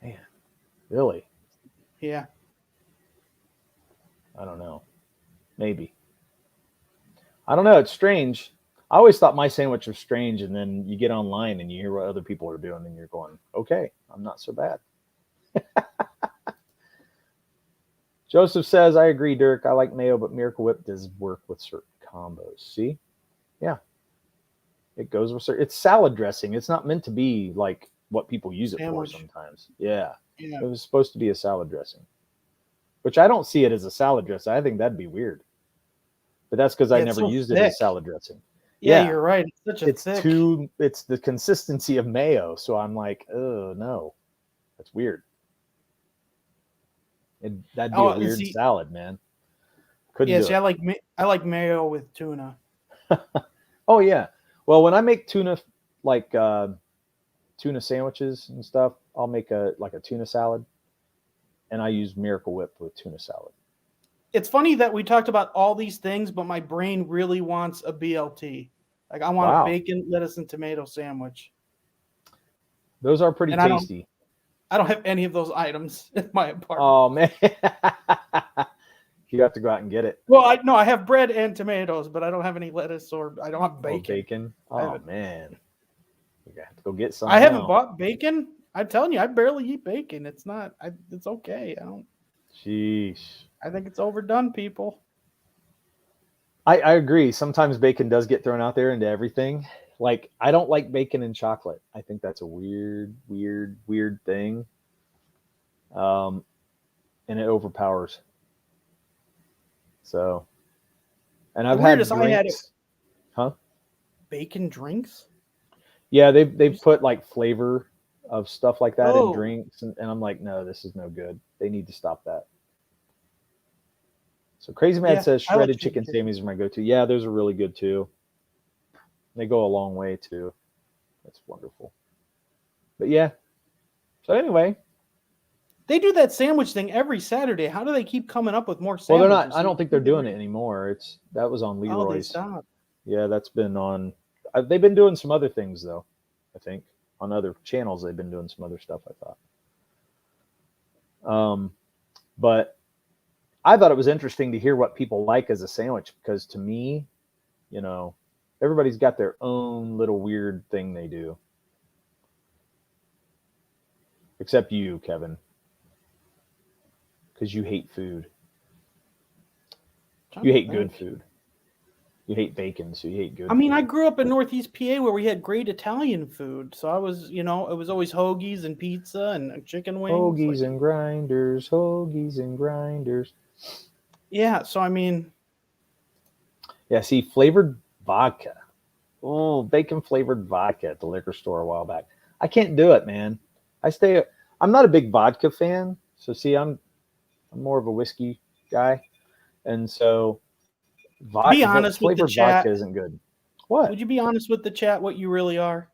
Man, really?
Yeah.
I don't know. Maybe. I don't know. It's strange. I always thought my sandwich was strange, and then you get online and you hear what other people are doing, and you're going, okay, I'm not so bad. Joseph says, I agree, Dirk. I like mayo, but Miracle Whip does work with certain combos. See? Yeah. It goes with certain. It's salad dressing. It's not meant to be like what people use it for sometimes. Yeah. It was supposed to be a salad dressing, which I don't see it as a salad dressing. I think that'd be weird. But that's because I never used it as salad dressing.
Yeah, you're right. It's
it's the consistency of mayo. So I'm like, oh, no. That's weird. That'd be a weird salad, man. Couldn't do it.
I like mayo with tuna.
Oh yeah. Well, when I make tuna, like tuna sandwiches and stuff, I'll make a tuna salad, and I use Miracle Whip with tuna salad.
It's funny that we talked about all these things, but my brain really wants a BLT. Like, I want a bacon, lettuce, and tomato sandwich.
Those are pretty tasty.
I don't have any of those items in my apartment.
Oh, man. You have to go out and get it.
Well, I have bread and tomatoes, but I don't have any lettuce, or I don't have bacon.
Oh, man. You have to go get some.
I haven't bought bacon. I'm telling you, I barely eat bacon. It's not. It's okay. I don't.
Sheesh.
I think it's overdone, people.
I agree. Sometimes bacon does get thrown out there into everything. Like, I don't like bacon and chocolate. I think that's a weird thing. And it overpowers. So, and I've had drinks.
Bacon drinks?
Yeah, they've put like flavor of stuff like that in drinks, and I'm like, no, this is no good. They need to stop that. So Crazy Mad says shredded chicken sammies are my go-to. Yeah, those are really good too. They go a long way too. That's wonderful. But yeah. So anyway,
They do that sandwich thing every Saturday. How do they keep coming up with more
Well, they're
sandwiches?
not. I don't think they're doing it anymore. That was on
Oh, they
Leroy's.
stopped.
Yeah, that's been on. They've been doing some other things though. I think on other channels they've been doing some other stuff. I thought. But I thought it was interesting to hear what people like as a sandwich because to me, everybody's got their own little weird thing they do. Except you, Kevin, because you hate food. You hate good food. You hate bacon, so you hate good.
I mean,
food.
I grew up in Northeast PA where we had great Italian food. So I was, it was always hoagies and pizza and chicken wings.
Hoagies and grinders, hoagies and grinders.
Yeah, so I mean.
Yeah, see, flavored vodka. Oh, bacon flavored vodka at the liquor store a while back. I can't do it, man. I'm not a big vodka fan. So see, I'm more of a whiskey guy. And so
Be honest with the
flavored
chat.
vodka isn't good. What?
Would you be honest with the chat what you really are?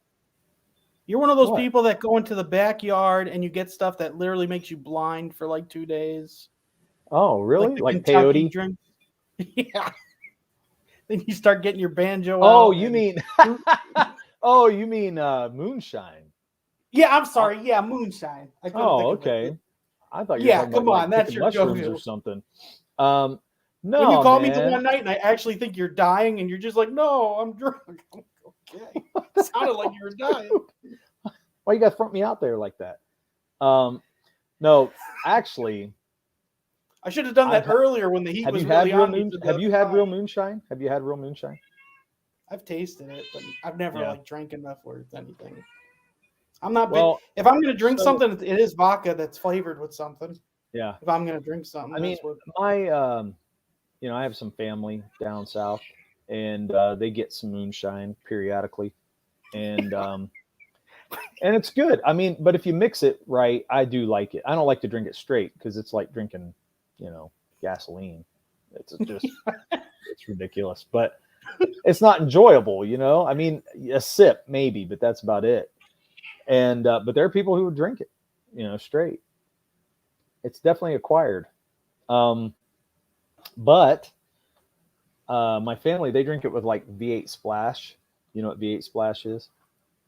You're one of those people that go into the backyard and you get stuff that literally makes you blind for like 2 days.
Oh, really? Like peyote?
Drink. Yeah. Then you start getting your banjo
out. Oh, you mean moonshine.
Yeah, I'm sorry. Yeah, moonshine.
Okay. I thought you were talking about that's your mushrooms or something. No,
when you call me the one night and I actually think you're dying and you're just like, no, I'm drunk. Okay. It sounded like you were dying.
Why you guys front me out there like that? No, actually.
I should have done that earlier when the heat was really on.
Have you had real moonshine? Have you had real moonshine?
I've tasted it, but I've never drank enough where it's anything. I'm not big. If I'm going to drink something, it is vodka that's flavored with something.
Yeah.
If I'm going to drink something,
I mean, I have some family down south, and they get some moonshine periodically, and and it's good. I mean, but if you mix it right, I do like it. I don't like to drink it straight because it's like drinking, gasoline. It's just it's ridiculous, but it's not enjoyable. I mean, a sip maybe, but that's about it. And but there are people who would drink it, straight. It's definitely acquired. But my family, they drink it with like V8 Splash. You know what V8 Splash is?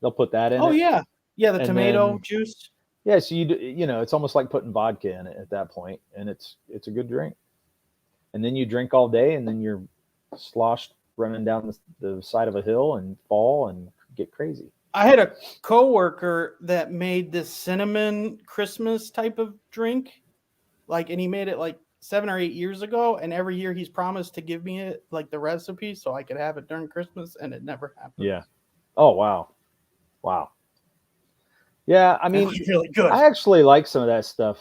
They'll put that in.
Oh yeah, the tomato juice.
Yeah, so it's almost like putting vodka in it at that point, and it's a good drink. And then you drink all day, and then you're sloshed running down the side of a hill and fall and get crazy.
I had a coworker that made this cinnamon Christmas type of drink, and he made it like 7 or 8 years ago, and every year he's promised to give me it, like the recipe, so I could have it during Christmas, and it never happened.
Yeah. Oh wow. Yeah, I mean, really good. I actually like some of that stuff.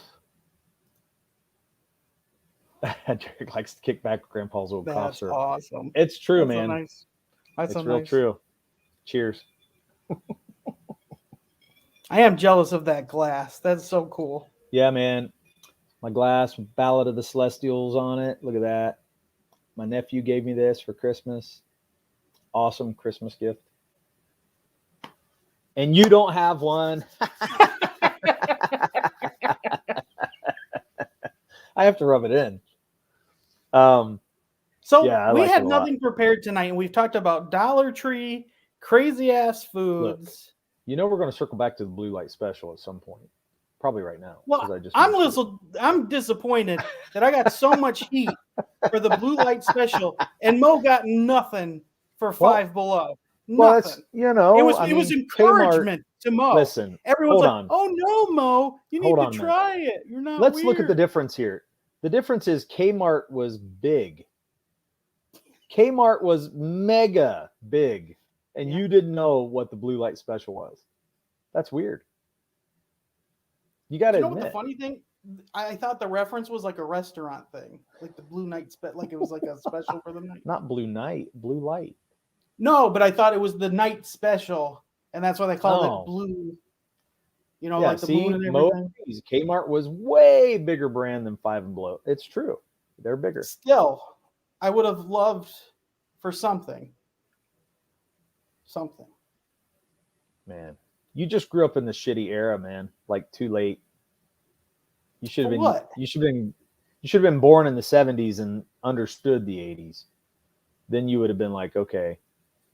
Derek likes to kick back Grandpa's old cough syrup.
That's awesome.
It's true,
that's
man.
So nice. That's
it's
so
real
nice.
True. Cheers.
I am jealous of that glass. That's so cool.
Yeah, man. My glass with Ballad of the Celestials on it. Look at that. My nephew gave me this for Christmas. Awesome Christmas gift. And you don't have one. I have to rub it in.
We had nothing prepared tonight, and we've talked about Dollar Tree, crazy ass foods.
Look, we're going to circle back to the Blue Light Special at some point. Probably right now.
Well, I'm disappointed that I got so much heat for the Blue Light Special, and Mo got nothing for Five Below. Nothing.
Well,
it was encouragement to Mo.
Listen,
everyone's like, "Oh no, Mo, you need to try it. You're not."
Let's look at the difference here. The difference is Kmart was big. Kmart was mega big, and you didn't know what the Blue Light Special was. That's weird. You got to admit.
What the funny thing? I thought the reference was like a restaurant thing, like the Blue Night like it was like a special for the night.
Not Blue Night, Blue Light.
No, but I thought it was the night special, and that's why they called it Blue. Like the moon and everything.
Kmart was way bigger brand than Five and Below. It's true. They're bigger.
Still, I would have loved for something.
Man, you just grew up in the shitty era, man. Like too late. You should have
For
been.
what?
You should have been. You should have been born in the 70s and understood the 80s. Then you would have been like, okay,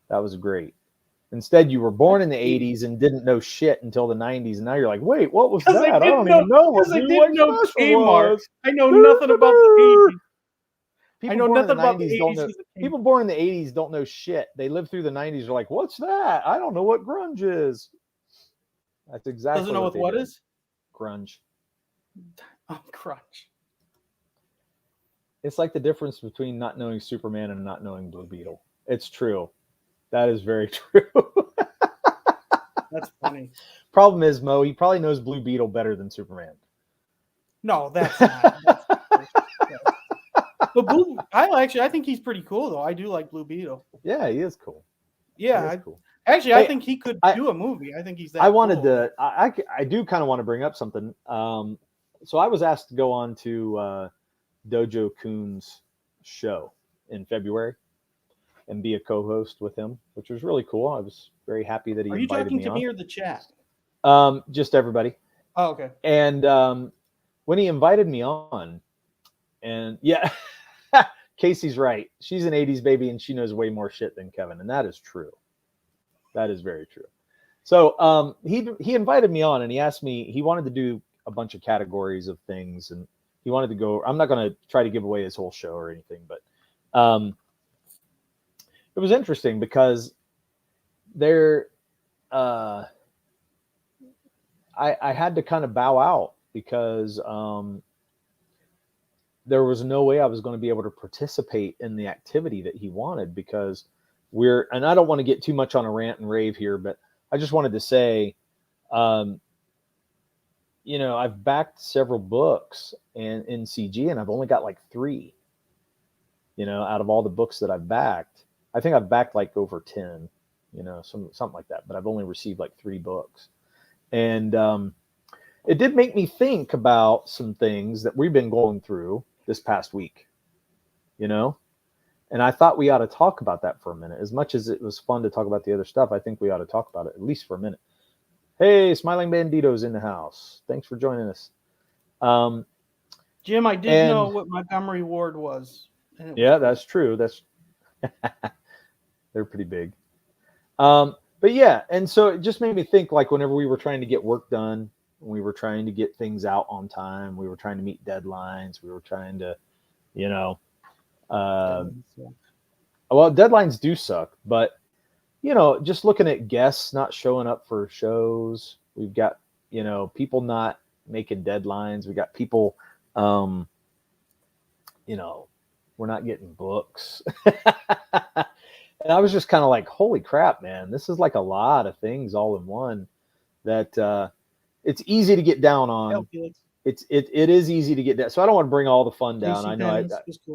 that was great. Instead, you were born in the 80s and didn't know shit until the 90s, and now you're like, wait, what was
Because
that? I don't
know,
even know what
because I
Blue
didn't
White
know
Special
Kmart.
was.
I know nothing about the 80s. I
People
know
born in the
nothing about the
90s don't
80s
know.
'cause of Kmart.
People born in the 80s don't know shit. They live through the 90s. Are like, what's that? I don't know what grunge is. That's exactly
Doesn't know
what they
what
did.
is?
Grunge.
Oh, crunch.
It's like the difference between not knowing Superman and not knowing Blue Beetle. It's true. That is very true.
That's funny.
Problem is, Mo, he probably knows Blue Beetle better than Superman.
No, that's not. That's but I think he's pretty cool though. I do like Blue Beetle.
Yeah, he is cool.
Yeah,
He is cool.
actually,
Hey,
I think he could do a movie. I think he's that.
I wanted
cool.
to. I do kind of want to bring up something. So I was asked to go on to Dojo Kun's show in February and be a co-host with him, which was really cool. I was very happy that he
Are you
invited
talking
me
to
on.
me or the chat?
Just everybody.
Oh, okay.
And when he invited me on, and yeah, Casey's right. She's an 80s baby and she knows way more shit than Kevin. And that is true. That is very true. So he invited me on and he asked me, he wanted to do a bunch of categories of things. And he wanted to go, I'm not going to try to give away his whole show or anything, but it was interesting because there, I had to kind of bow out because there was no way I was going to be able to participate in the activity that he wanted because and I don't want to get too much on a rant and rave here, but I just wanted to say, I've backed several books in CG and I've only got like 3, out of all the books that I've backed. I think I've backed like over 10, something like that, but I've only received like 3 books. And it did make me think about some things that we've been going through this past week, and I thought we ought to talk about that for a minute. As much as it was fun to talk about the other stuff, I think we ought to talk about it at least for a minute. Hey, Smiling Bandito's in the house. Thanks for joining us.
Jim, I did know what Montgomery Ward was.
Yeah, that's true. They're pretty big. But yeah, and so it just made me think, like, whenever we were trying to get work done, we were trying to get things out on time, we were trying to meet deadlines, we were trying to, well, deadlines do suck, but just looking at guests not showing up for shows, we've got, people not making deadlines, we got people, we're not getting books. And I was just kind of like, holy crap, man, this is like a lot of things all in one that it's easy to get down on. It is easy to get down. So I don't want to bring all the fun down. I know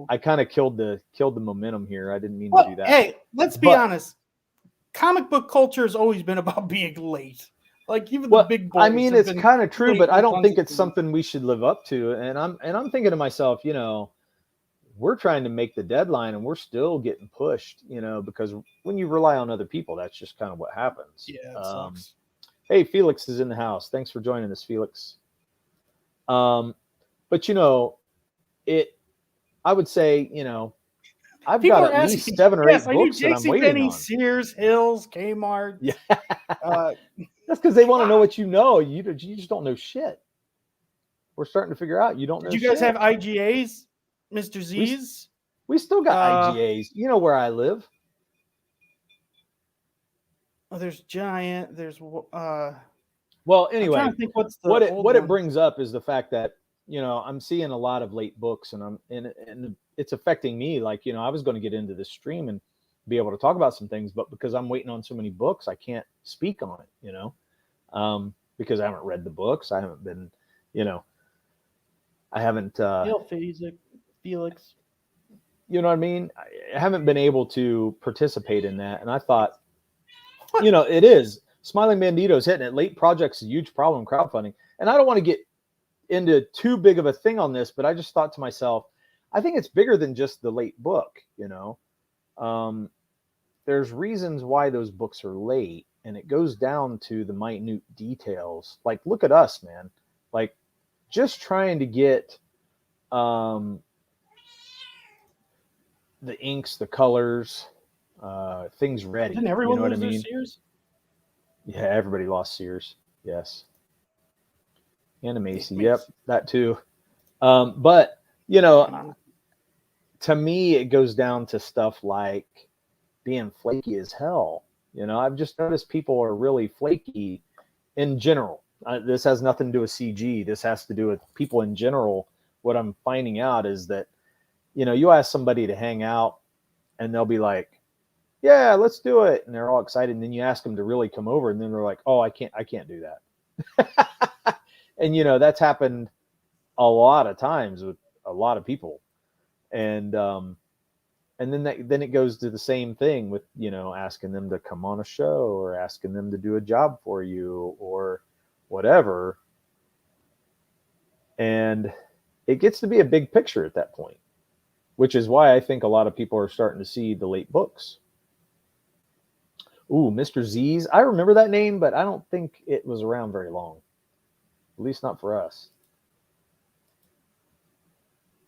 I kind of killed the momentum here. I didn't mean to do that.
Hey, let's be honest. Comic book culture has always been about being late. Like even the big boys.
I mean, it's kind of true, but I don't think it's something we should live up to. And I'm thinking to myself, we're trying to make the deadline and we're still getting pushed, because when you rely on other people, that's just kind of what happens.
Yeah, it sucks.
Hey, Felix is in the house. Thanks for joining us, Felix. But I would say, I've
people
got at least 7 or 8 books that I'm waiting on.
Sears, Hills, Kmart.
Yeah. That's because they want to know what you know. You just don't know shit. We're starting to figure out you don't know shit.
Do you guys have IGAs, Mr. Z's?
We still got IGAs. You know where I live.
Oh, there's Giant. There's
well, anyway,
I'm trying to think
what it brings up is the fact that I'm seeing a lot of late books, and and it's affecting me. Like I was going to get into this stream and be able to talk about some things, but because I'm waiting on so many books, I can't speak on it. Because I haven't read the books. I haven't been, I haven't.
Felix.
You know what I mean? I haven't been able to participate in that, and I thought, it is. Smiling Bandito's hitting it. Late projects is a huge problem in crowdfunding. And I don't want to get into too big of a thing on this, but I just thought to myself, I think it's bigger than just the late book, There's reasons why those books are late, and it goes down to the minute details. Like, look at us, man. Like, just trying to get the inks, the colors, things ready.
Didn't
You
everyone
know what I
lose their
mean?
Sears?
Yeah, everybody lost Sears. Yes. And a Macy.
Macy.
Yep, that too. But, to me, it goes down to stuff like being flaky as hell. I've just noticed people are really flaky in general. This has nothing to do with CG. This has to do with people in general. What I'm finding out is that, you ask somebody to hang out and they'll be like, yeah, let's do it. And they're all excited. And then you ask them to really come over and then they're like, oh, I can't do that. And, that's happened a lot of times with a lot of people. And then it goes to the same thing with, asking them to come on a show or asking them to do a job for you or whatever. And it gets to be a big picture at that point, which is why I think a lot of people are starting to see the late books. Ooh, Mr. Z's. I remember that name, but I don't think it was around very long. At least not for us.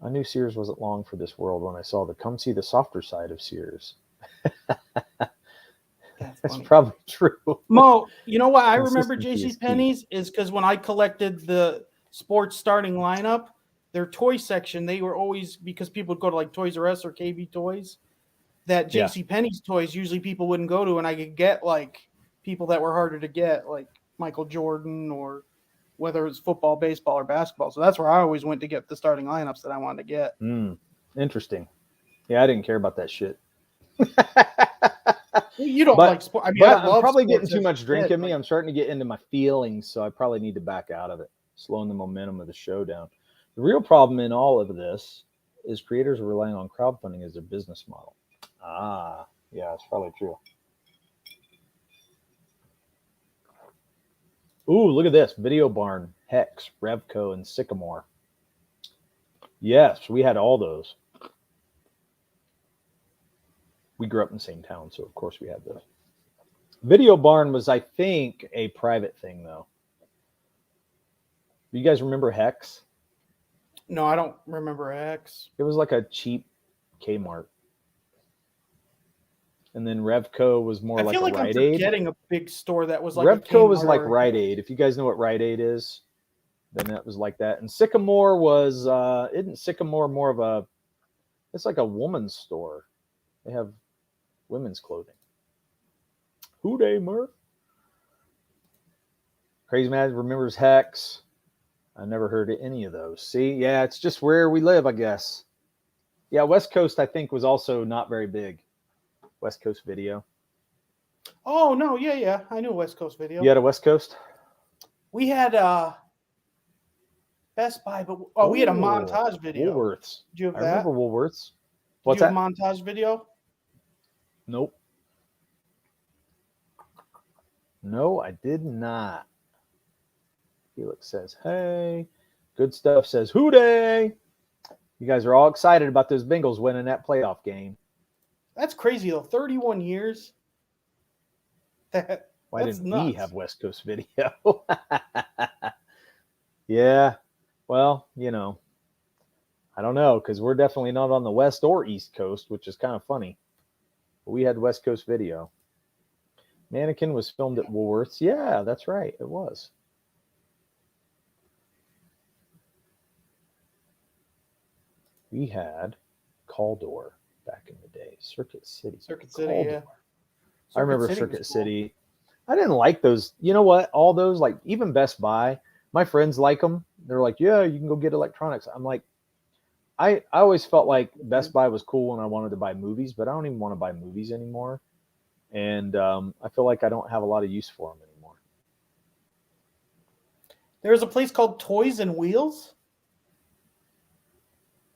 I knew Sears wasn't long for this world when I saw the come see the softer side of Sears. That's probably true.
Mo, you know what I remember JCPenney's is because when I collected the sports starting lineup, their toy section, they were always, because people would go to like Toys R Us or KB Toys, that JCPenney's toys usually people wouldn't go to, and I could get like people that were harder to get, like Michael Jordan, or whether it's football, baseball, or basketball. So that's where I always went to get the starting lineups that I wanted to get.
Interesting. Yeah, I didn't care about that shit.
Well, you don't like sport. I mean,
I'm probably getting too much drink in me. I'm starting to get into my feelings, so I probably need to back out of it, slowing the momentum of the show down. The real problem in all of this is creators are relying on crowdfunding as their business model. Yeah, that's probably true. Ooh, look at this. Video Barn, Hex, Revco, and Sycamore. Yes, we had all those. We grew up in the same town, so of course we had those. Video Barn was, I think, a private thing, though. You guys remember Hex?
No, I don't remember Hex.
It was like a cheap Kmart. And then Revco was more like a Rite Aid. I feel like I'm
forgetting a big store that was like
Revco was like Rite Aid. If you guys know what Rite Aid is, then that was like that. And Sycamore was, isn't Sycamore more of a, it's like a woman's store. They have women's clothing. Who dey, Murph? Crazy Mad remembers Hex. I never heard of any of those. See, yeah, it's just where we live, I guess. Yeah, West Coast, I think, was also not very big. West Coast Video.
Oh, no, yeah. I knew West Coast Video.
You had a West Coast?
We had Best Buy, but we had a Montage Video.
Woolworths.
Did you have that?
I remember Woolworths.
What's that? Montage Video?
Nope. No, I did not. Felix says, hey. Good Stuff says, hoo day. You guys are all excited about those Bengals winning that playoff game.
That's crazy, though. 31 years.
Why didn't we have West Coast Video? Yeah. Well, I don't know, because we're definitely not on the West or East Coast, which is kind of funny. But we had West Coast Video. Mannequin was filmed at Woolworths. Yeah, that's right. It was. We had Caldor back in the day. Circuit City.
Yeah.
I remember Circuit City. I didn't like those. You know what? All those, like even Best Buy, my friends like them. They're like, yeah, you can go get electronics. I'm like, I always felt like Best Buy was cool when I wanted to buy movies, but I don't even want to buy movies anymore. And I feel like I don't have a lot of use for them anymore.
There's a place called Toys and Wheels.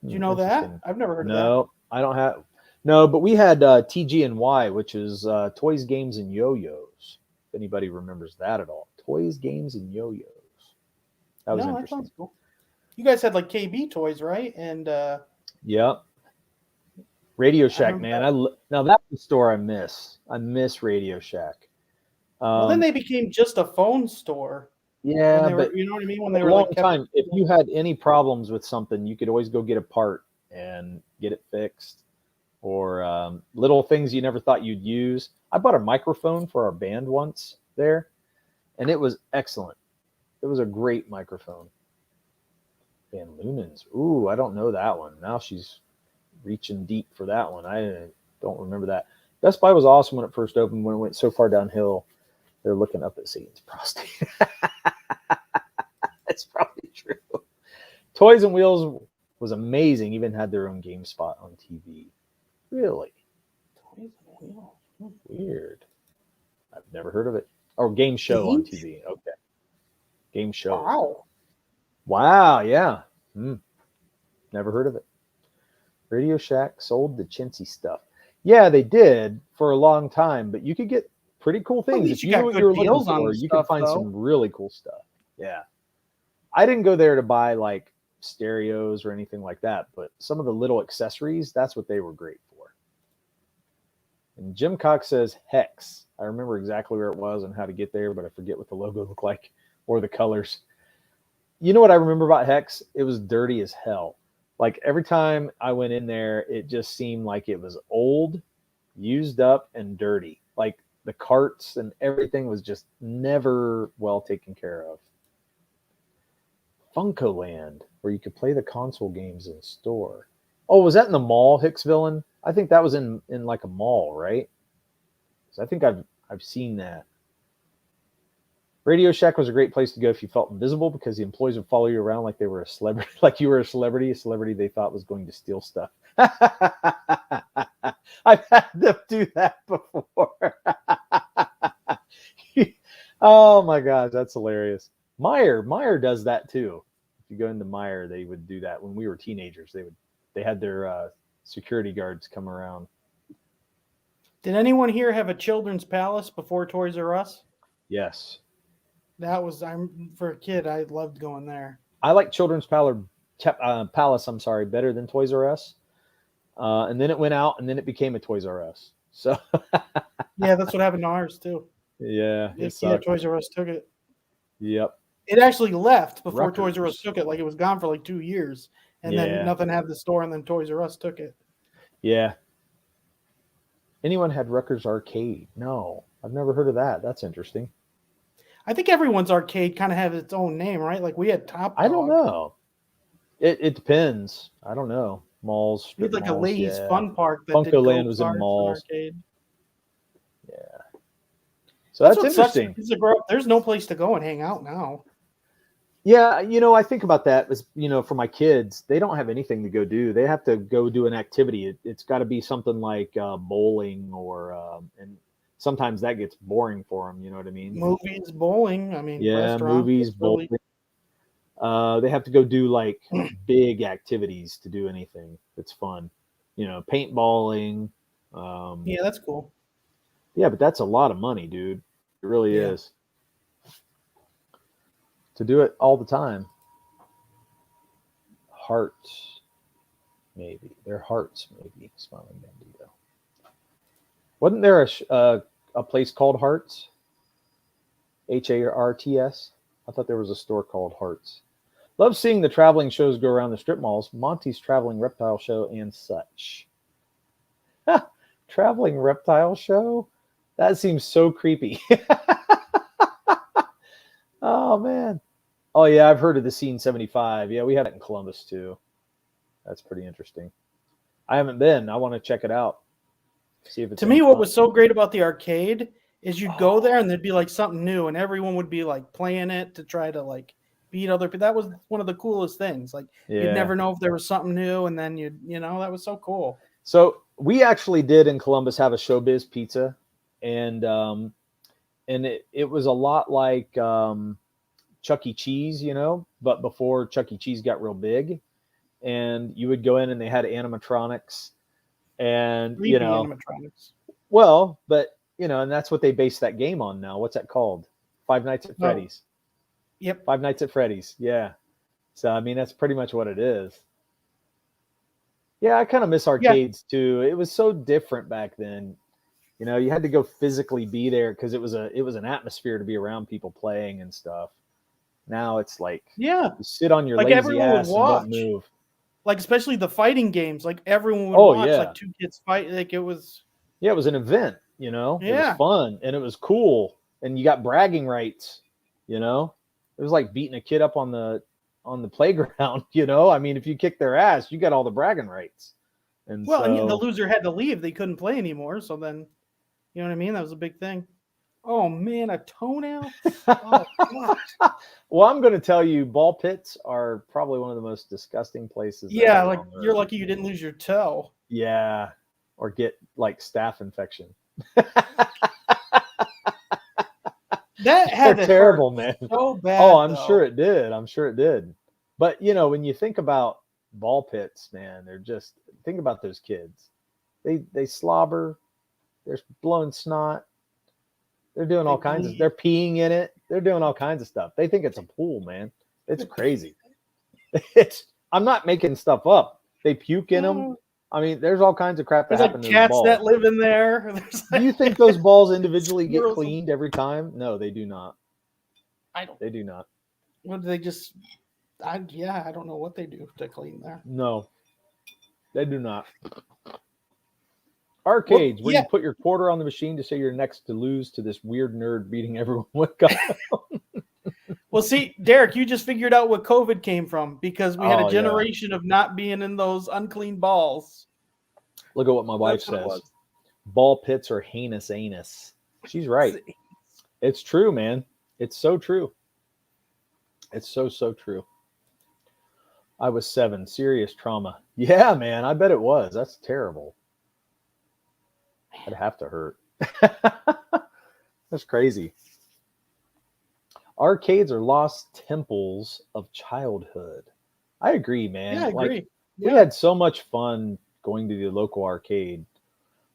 Do you know that? I've never heard of that.
No, I don't have. No, but we had TG&Y, which is Toys, Games, and Yo-Yos. If anybody remembers that at all. Toys, Games, and Yo-Yos. That was interesting. That sounds cool.
You guys had like KB Toys, right? And
yep. Radio Shack, man. Now that's the store I miss. I miss Radio Shack.
Well, then they became just a phone store. when
Yeah,
they were,
but
you know what I mean? When they
for a
were like
long
kept.
time, if you had any problems with something, you could always go get a part and get it fixed, or little things you never thought you'd use. I bought a microphone for our band once there, and it was excellent. It was a great microphone. Van Lunens. Ooh, I don't know that one. Now she's reaching deep for that one. I don't remember that. Best Buy was awesome when it first opened. When it went so far downhill, they're looking up at Satan's prostate. That's probably true. Toys and Wheels was amazing. Even had their own game spot on TV. Really weird. I've never heard of it. Or game show on
Games?
TV. Okay, game show.
Wow.
Wow. Yeah. Never heard of it. Radio Shack sold the chintzy stuff. Yeah, they did for a long time, but you could get pretty cool
At
things
least
if
you
you knew
got
what
good
you were looking
deals on
for.
the
You could
stuff,
find
though.
some really cool stuff. Yeah, I didn't go there to buy like stereos or anything like that, but some of the little accessories, that's what they were great for. And Jim Cox says Hex. I remember exactly where it was and how to get there, but I forget what the logo looked like or the colors. You know what I remember about Hex? It was dirty as hell. Like every time I went in there, it just seemed like it was old, used up, and dirty. Like the carts and everything was just never well taken care of. Funko Land, where you could play the console games in store. Oh, was that in the mall, Hicksville? I think that was in like a mall, right? So I think I've seen that. Radio Shack was a great place to go if you felt invisible because the employees would follow you around like they were a celebrity, like you were a celebrity they thought was going to steal stuff. I've had them do that before. Oh my gosh, that's hilarious. Meyer does that too. If you go into Meyer, they would do that when we were teenagers. They had their security guards come around.
Did anyone here have a children's palace before Toys R Us?
Yes.
That was, I'm for a kid, I loved going there.
I like Children's Palace, I'm sorry, better than Toys R Us. And then it went out, and then it became a Toys R Us. So
Yeah, that's what happened to ours too.
yeah, it
Yeah,
sucked.
Toys R Us took it.
Yep.
It actually left before
Rutgers.
Toys R Us took it. Like it was gone for like 2 years, and then nothing had the store, and then Toys R Us took it.
Yeah. Anyone had Rutgers Arcade? No, I've never heard of that. That's interesting.
I think everyone's arcade kind of has its own name, right? Like we had Top Dog.
I don't know. It depends. I don't know. Malls.
We had like
malls,
a ladies'
yeah.
fun park that
Funko
did
Land was in
go-karts and
malls.
arcade.
Yeah. So that's
what
interesting.
Sucks, grow up, there's no place to go and hang out now.
Yeah, I think about that as, for my kids, they don't have anything to go do. They have to go do an activity. It's got to be something like bowling or, and sometimes that gets boring for them. You know what I mean?
Movies, bowling. I mean,
yeah,
restaurants.
movies, bowling. They have to go do like big activities to do anything that's fun. Paintballing.
Yeah, that's cool.
Yeah, but that's a lot of money, dude. It really is. To do it all the time. Hearts, maybe. They're hearts, maybe. Smiling Bandito. Wasn't there a place called Hearts? Harts? I thought there was a store called Hearts. Love seeing the traveling shows go around the strip malls. Monty's Traveling Reptile Show and such. Traveling Reptile Show? That seems so creepy. Oh, man. Oh, yeah, I've heard of the Scene 75. Yeah, we had it in Columbus, too. That's pretty interesting. I haven't been. I want to check it out. See if it's
to me, what was so great about the arcade is you'd go there and there'd be like something new and everyone would be like playing it to try to like beat other people. That was one of the coolest things. Like you'd never know if there was something new, and then that was so cool.
So we actually did in Columbus have a Showbiz Pizza, and it was a lot like Chuck E. Cheese, but before Chuck E. Cheese got real big, and you would go in and they had animatronics, and
animatronics.
Well, but and that's what they base that game on now. What's that called? Five Nights at Freddy's.
Yep.
Five Nights at Freddy's. Yeah. So I mean, that's pretty much what it is. Yeah, I kind of miss arcades too. It was so different back then. You had to go physically be there because it was an atmosphere to be around people playing and stuff. Now it's like,
Yeah,
you sit on your
like
lazy
everyone would
ass and don't
watch.
move.
Like especially the fighting games, like everyone would
Oh
watch
yeah.
like two kids fight. Like it was.
Yeah, it was an event, you know. It was
Yeah.
fun and it was cool, and you got bragging rights, you know. It was like beating a kid up on the playground, you know. I mean, if you kick their ass, you got all the bragging rights. And
Well, and the
so,
loser had to leave; they couldn't play anymore. So then, you know what I mean? That was a big thing. Oh man, a toenail! Oh gosh.
well, I'm going to tell you, ball pits are probably one of the most disgusting places
Yeah,
ever
like
on
you're
earth.
lucky you didn't lose your toe.
Yeah, or get like staph infection.
That
They're
had to hurt
terrible, man.
so bad.
Oh, I'm
though.
sure it did. I'm sure it did. But you know, when you think about ball pits, man, they're just, think about those kids. They slobber, they're blowing snot, they're doing
They
all kinds of,
bleed.
they're peeing in it, they're doing all kinds of stuff. They think it's a pool, man. It's crazy. It's, I'm not making stuff up. They puke in them. I mean, there's all kinds of crap that
There's like
happen to those
cats
balls.
that live in there. There's
Do you
like,
think those balls individually get
squirrels.
cleaned every time? No, they do not.
I don't.
They do not.
What do they just? I don't know what they do to clean there.
No, they do not. Arcades, where
yeah.
you put your quarter on the machine to say you're next to lose to this weird nerd beating everyone with guns.
Well, see, Derek, you just figured out what COVID came from because we had
Oh,
a
yeah.
generation of not being in those unclean balls.
Look at what my wife
That's what it
says.
was.
Ball pits are heinous anus. She's right. It's true, man. It's so true. It's so true. I was 7. Serious trauma. Yeah, man. I bet it was. That's terrible. I'd have to hurt. That's crazy. Arcades are lost temples of childhood. I agree, man.
Yeah, I agree.
Like, we had so much fun going to the local arcade.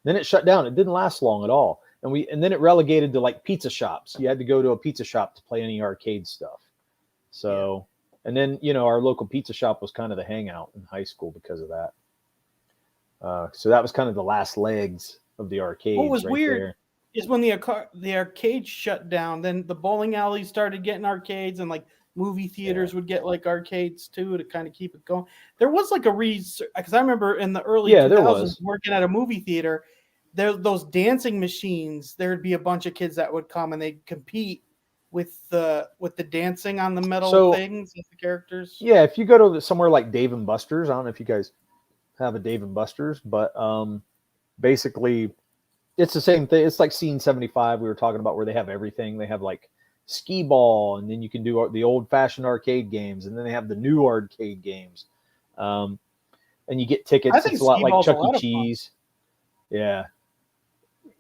Then it shut down. It didn't last long at all. And then it relegated to like pizza shops. You had to go to a pizza shop to play any arcade stuff. So, and then, you know, our local pizza shop was kind of the hangout in high school because of that. So that was kind of the last legs of the arcades.
What was
right
weird
there.
is when the arcade shut down, then the bowling alleys started getting arcades, and like movie theaters would get like arcades too to kind of keep it going. There was like a because I remember in the early 2000s working at a movie theater, those dancing machines. There'd be a bunch of kids that would come and they'd compete with the dancing on the metal things with the characters.
Yeah, if you go to somewhere like Dave and Buster's, I don't know if you guys have a Dave and Buster's, but basically it's the same thing. It's like Scene 75 we were talking about, where they have everything. They have like skee ball, and then you can do the old fashioned arcade games, and then they have the new arcade games, and you get tickets. It's a lot like Chuck E. Cheese. Yeah.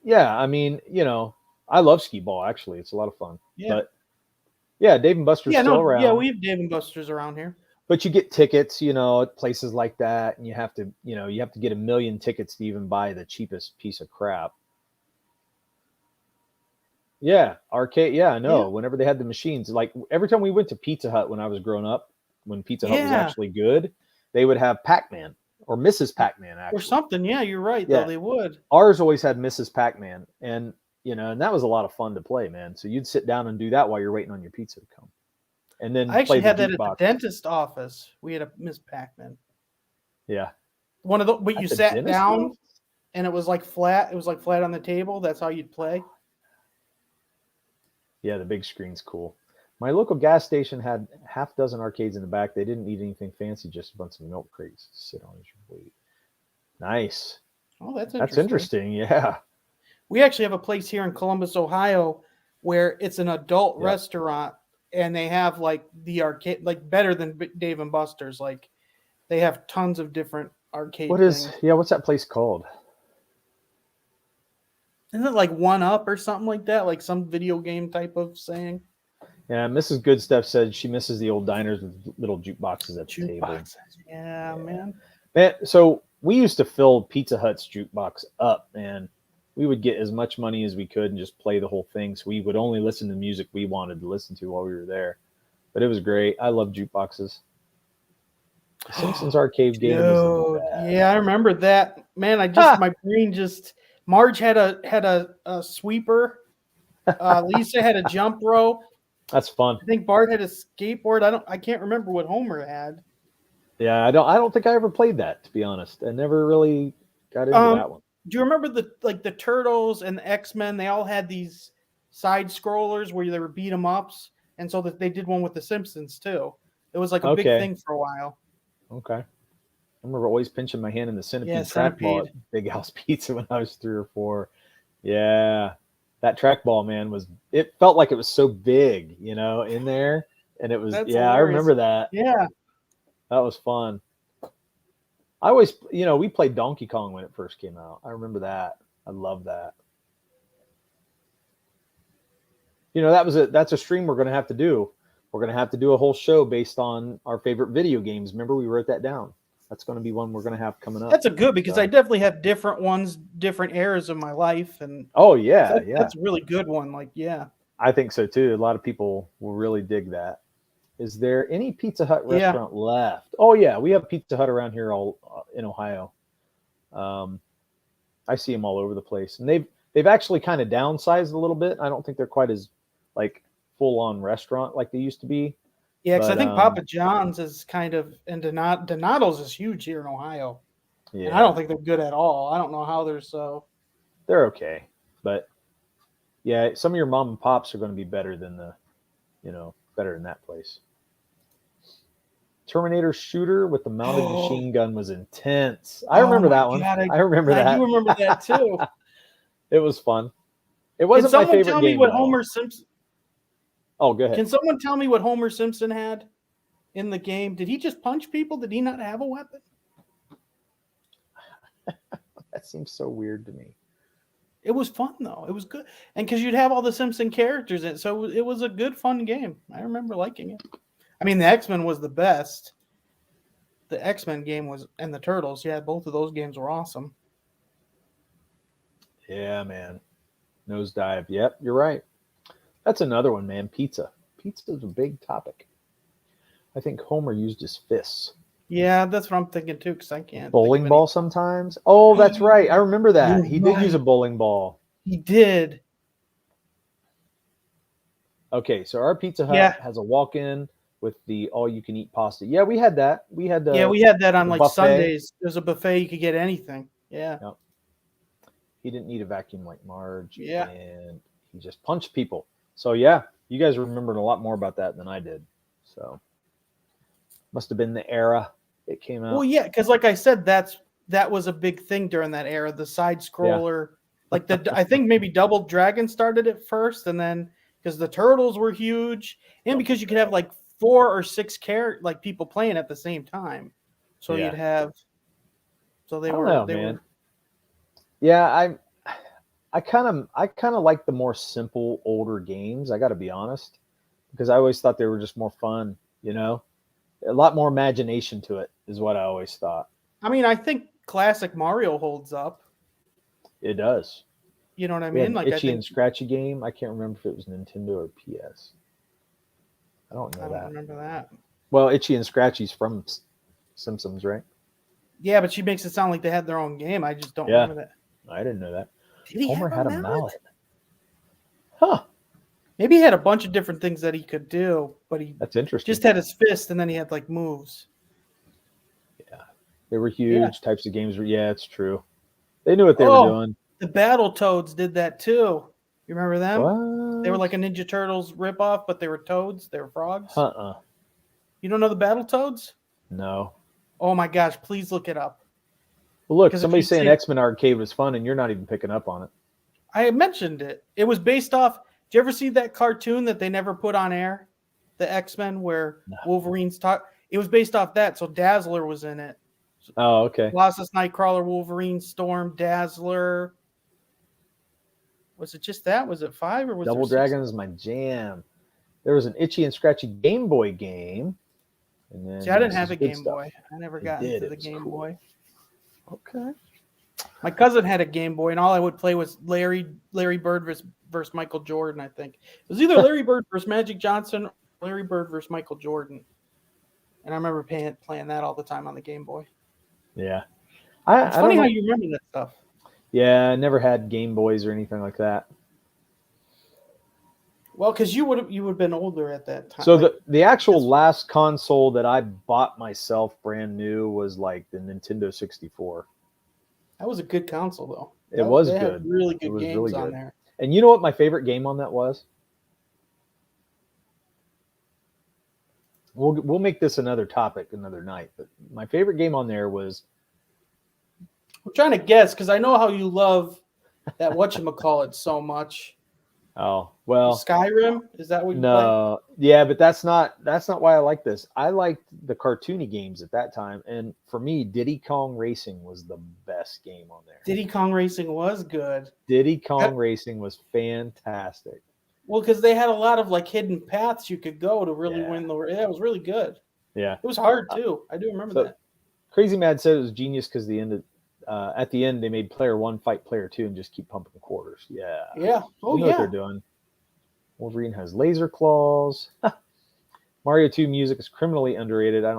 I mean, you know, I love skee ball. Actually, it's a lot of fun.
Yeah.
But yeah, Dave and Buster's still around.
Yeah, we have Dave and Buster's around here.
But you get tickets, you know, at places like that, and you have to get 1 million tickets to even buy the cheapest piece of crap. Yeah, arcade. Yeah, I know. Yeah. Whenever they had the machines, like every time we went to Pizza Hut when I was growing up, when Pizza Hut was actually good, they would have Pac-Man or Mrs. Pac-Man, actually.
Or something. Yeah, you're right. Yeah. Though they would.
Ours always had Mrs. Pac-Man, and you know, and that was a lot of fun to play, man. So you'd sit down and do that while you're waiting on your pizza to come. And then
I actually had that at the dentist office. We had a Miss Pac-Man.
Yeah.
One of the, but you sat down and it was like flat. It was like flat on the table. That's how you'd play. Yeah,
the big screen's cool. My local gas station had half dozen arcades in the back. They didn't need anything fancy, just a bunch of milk crates to sit on as you wait. Nice.
Oh, that's
interesting. Yeah.
We actually have a place here in Columbus, Ohio, where it's an adult restaurant, and they have like the arcade, like better than Dave and Buster's. Like they have tons of different arcade.
What's that place called?
Isn't it like 1UP or something like that? Like some video game type of saying?
Yeah, Mrs. Goodstuff said she misses the old diners with little jukeboxes at the table.
Yeah, man.
So we used to fill Pizza Hut's jukebox up, man. We would get as much money as we could and just play the whole thing. So we would only listen to music we wanted to listen to while we were there. But it was great. I love jukeboxes. The Simpsons arcade game.
Yeah, I remember that. Man, my brain just. Marge had a sweeper. Lisa had a jump rope.
That's fun.
I think Bart had a skateboard. I can't remember what Homer had.
Yeah, I don't think I ever played that, to be honest. I never really got into that one.
Do you remember the Turtles and the X-Men? They all had these side scrollers where they were beat 'em ups, and so that they did one with the Simpsons too. It was like a big
Okay.
thing for a while.
Okay. I remember always pinching my hand in the
Yeah,
centipede trackball
Centipede.
at Big House Pizza when I was 3 or 4. Yeah. That trackball, man, it felt like it was so big, in there. And it was,
That's
yeah, I
hilarious.
remember that.
Yeah.
That was fun. I always, we played Donkey Kong when it first came out. I remember that. I love that. That's a stream we're going to have to do. We're going to have to do a whole show based on our favorite video games. Remember, we wrote that down. That's going to be one we're going to have coming up.
That's a good, because I definitely have different ones, different eras of my life, and
oh yeah, yeah,
that's a really good one. Like, yeah,
I think so too. A lot of people will really dig that. Is there any Pizza Hut restaurant left? Oh yeah, we have Pizza Hut around here all in Ohio. I see them all over the place, and they've actually kind of downsized a little bit. I don't think they're quite as like full on restaurant like they used to be.
yeah. Because I think Papa John's is kind of, and Donato's is huge here in Ohio. Yeah, and I don't think they're good at all. I don't know how they're so.
They're okay, but yeah, some of your mom and pops are going to be better than better than that place. Terminator shooter with the mounted machine gun was intense. I remember that one. I remember that.
I do remember that too.
It was fun. It wasn't my favorite game. Can someone tell me
what Homer Simpson?
Oh, go ahead.
Can someone tell me what Homer Simpson had in the game? Did he just punch people? Did he not have a weapon?
That seems so weird to me.
It was fun though. It was good, and because you'd have all the Simpson characters in it, so it was a good, fun game. I remember liking it. I mean, the X-Men was the best. The X-Men game was, and the Turtles. Yeah, both of those games were awesome.
Yeah, man. Nosedive. Yep, you're right. That's another one, man. Pizza. Pizza is a big topic. I think Homer used his fists.
Yeah, that's what I'm thinking too, because I can't.
Bowling ball sometimes? Oh, that's right. I remember that. He did use a bowling ball.
He did.
Okay, so our Pizza Hut has a walk-in with the all-you-can-eat pasta. Yeah, we had that. We had
that on like buffet. Sundays. There's a buffet. You could get anything. Yeah. Yep.
He didn't need a vacuum like Marge.
Yeah.
And he just punched people. So, yeah, you guys remembered a lot more about that than I did. So, must have been the era it came out.
Well, yeah, because like I said, that was a big thing during that era. The side scroller, like I think maybe Double Dragon started it first, and then because the Turtles were huge, and because you could have like 4 or 6 people playing at the same time, so you'd have. So they were.
Man. Yeah, I kind of like the more simple older games. I got to be honest, because I always thought they were just more fun. A lot more imagination to it is what I always thought.
I mean, I think classic Mario holds up.
It does.
You know what I mean?
Like Itchy and Scratchy game. I can't remember if it was Nintendo or PS. I don't
remember that.
Well, Itchy and Scratchy's from Simpsons, right?
Yeah, but she makes it sound like they had their own game. I just don't remember that.
I didn't know that.
Homer had a mallet.
Huh.
Maybe he had a bunch of different things that he could do, but
that's interesting.
Just had his fist, and then he had like moves.
Yeah, they were huge types of games. Yeah, it's true. They knew what they were doing.
The Battletoads did that too. You remember them?
What?
They were like a Ninja Turtles ripoff, but they were toads. They were frogs. You don't know the Battletoads?
No.
Oh my gosh! Please look it up.
Well, look, somebody's saying X-Men Arcade was fun, and you're not even picking up on it.
I mentioned it. It was based off. Did you ever see that cartoon that they never put on air? The X-Men where Wolverine's talk. It was based off that. So Dazzler was in it.
Oh, okay.
Colossus, Nightcrawler, Wolverine, Storm, Dazzler. Was it just that? Was it 5 or was
Double Dragon is my jam. There was an Itchy and Scratchy Game Boy game. And then
I didn't have a Game Boy. I never got into the Game Boy.
Okay.
My cousin had a Game Boy, and all I would play was Larry Bird versus Michael Jordan, I think. It was either Larry Bird versus Magic Johnson or Larry Bird versus Michael Jordan. And I remember playing that all the time on the Game Boy.
Yeah.
It's funny how you remember that stuff.
Yeah, I never had Game Boys or anything like that.
Well, because you would have been older at that time.
So
Like,
the actual last console that I bought myself brand new was like the Nintendo 64.
that was a good console though.
It was
They had
good.
really
It
good
was
games
really
on
good.
there.
And you know what my favorite game on that was? We'll make this another topic another night. But my favorite game on there was
I'm trying to guess because I know how you love that whatchamacallit so much.
well,
Skyrim? Is that what you play?
no, yeah, but that's not why I like this. I liked the cartoony games at that time, and for me, Diddy Kong Racing was the best game on there.
Diddy Kong Racing was good.
Diddy Kong Racing was fantastic.
Well, because they had a lot of like hidden paths you could go to really
Yeah.
win the. Yeah, it was really good.
Yeah,
It was hard too. I do remember that.
Crazy Mad said it was genius because at the end they made player 1 fight player 2 and just keep pumping quarters. Yeah,
Yeah. Oh
you know what
yeah.
they're doing. Wolverine has laser claws. Mario 2 music is criminally underrated. I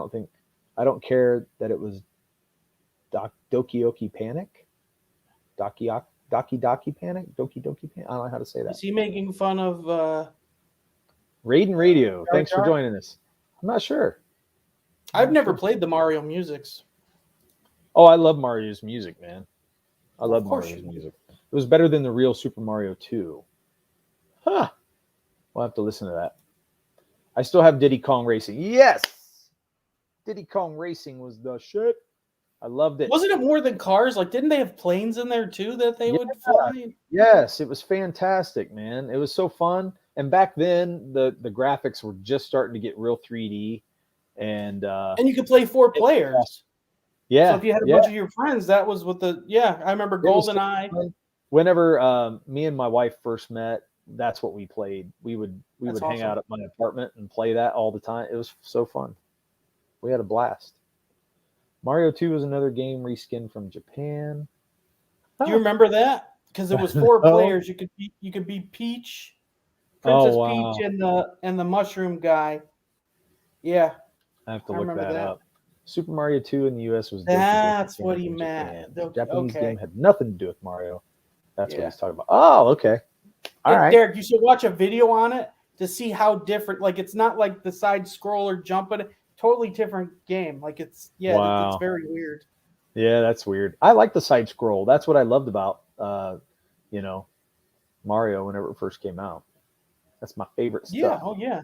don't care that it was Doki Doki Panic. Doki Panic? Doki Panic? I don't know how to say that.
Is he making fun of
Raiden Radio,
Jar
thanks for
Jar?
joining us. I'm not sure.
I've never played the Mario musics.
Oh, I love Mario's music, man. I love
Of course
Mario's
you do.
music. It was better than the real Super Mario 2. Huh. We'll have to listen to that. I still have Diddy Kong Racing. Yes! Diddy Kong Racing was the shit. I loved it.
Wasn't it more than cars? Like, didn't they have planes in there too that they would fly?
Yes, it was fantastic, man. It was so fun. And back then, the graphics were just starting to get real 3D. And
you could play 4 players.
yeah.
So if you had a bunch of your friends, that was what I remember GoldenEye.
Whenever me and my wife first met, that's what we played. We would hang
awesome.
out at my apartment and play that all the time. It was so fun. We had a blast. Mario 2 was another game reskinned from Japan.
Do you remember that? Because it was 4 players. You could be Peach, Princess Peach, and the mushroom guy. Yeah,
I have to look that up. Super Mario 2 in the US was
that's what he meant.
The Japanese
Okay.
game had nothing to do with Mario. That's what
Yeah.
he's talking about. Oh, okay. All right.
Derek, you should watch a video on it to see how different. Like, it's not like the side scroller jumping. Totally different game. Like, it's
Wow.
it's very weird.
Yeah, that's weird. I like the side scroll. That's what I loved about Mario whenever it first came out. That's my favorite stuff.
Yeah. Oh yeah.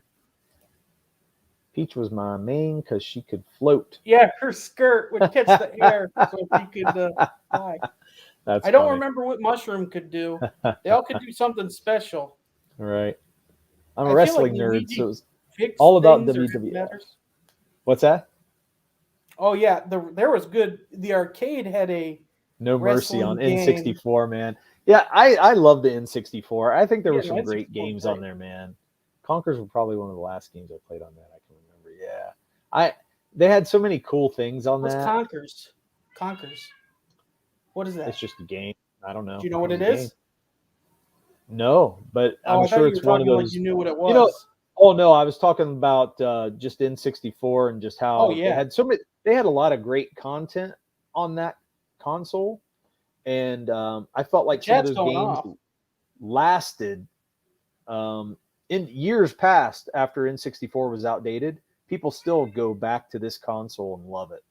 Peach was my main because she could float.
Yeah, her skirt would catch the air, so she could fly.
That's
I don't
funny.
remember what Mushroom could do. They all could do something special.
Right. I'm
I
a
feel
wrestling
like
nerd,
Luigi
so it was
fix
all about
things or
WWF.
matters.
What's that?
Oh yeah, there was good. The arcade had a
No Mercy on
wrestling
N64, man. Yeah, I love the N64. I think there were
Yeah,
some
the
great
N64
games
was
on there, man. Conkers were probably one of the last games I played on that. I can remember. Yeah, they had so many cool things on
What's
that.
Conkers? Conkers. What is that?
It's just a game. I don't know.
Do you know what it
It's a game.
is?
No, but
Oh,
I'm
I thought
sure
you
it's
were
one of
talking
those.
like you knew what it was.
Oh no, I was talking about just N64 and just how
Oh, yeah.
they had so many. They had a lot of great content on that console, and I felt like some of
Chat's
those
going
games
off.
lasted in years past after N64 was outdated. People still go back to this console and love it,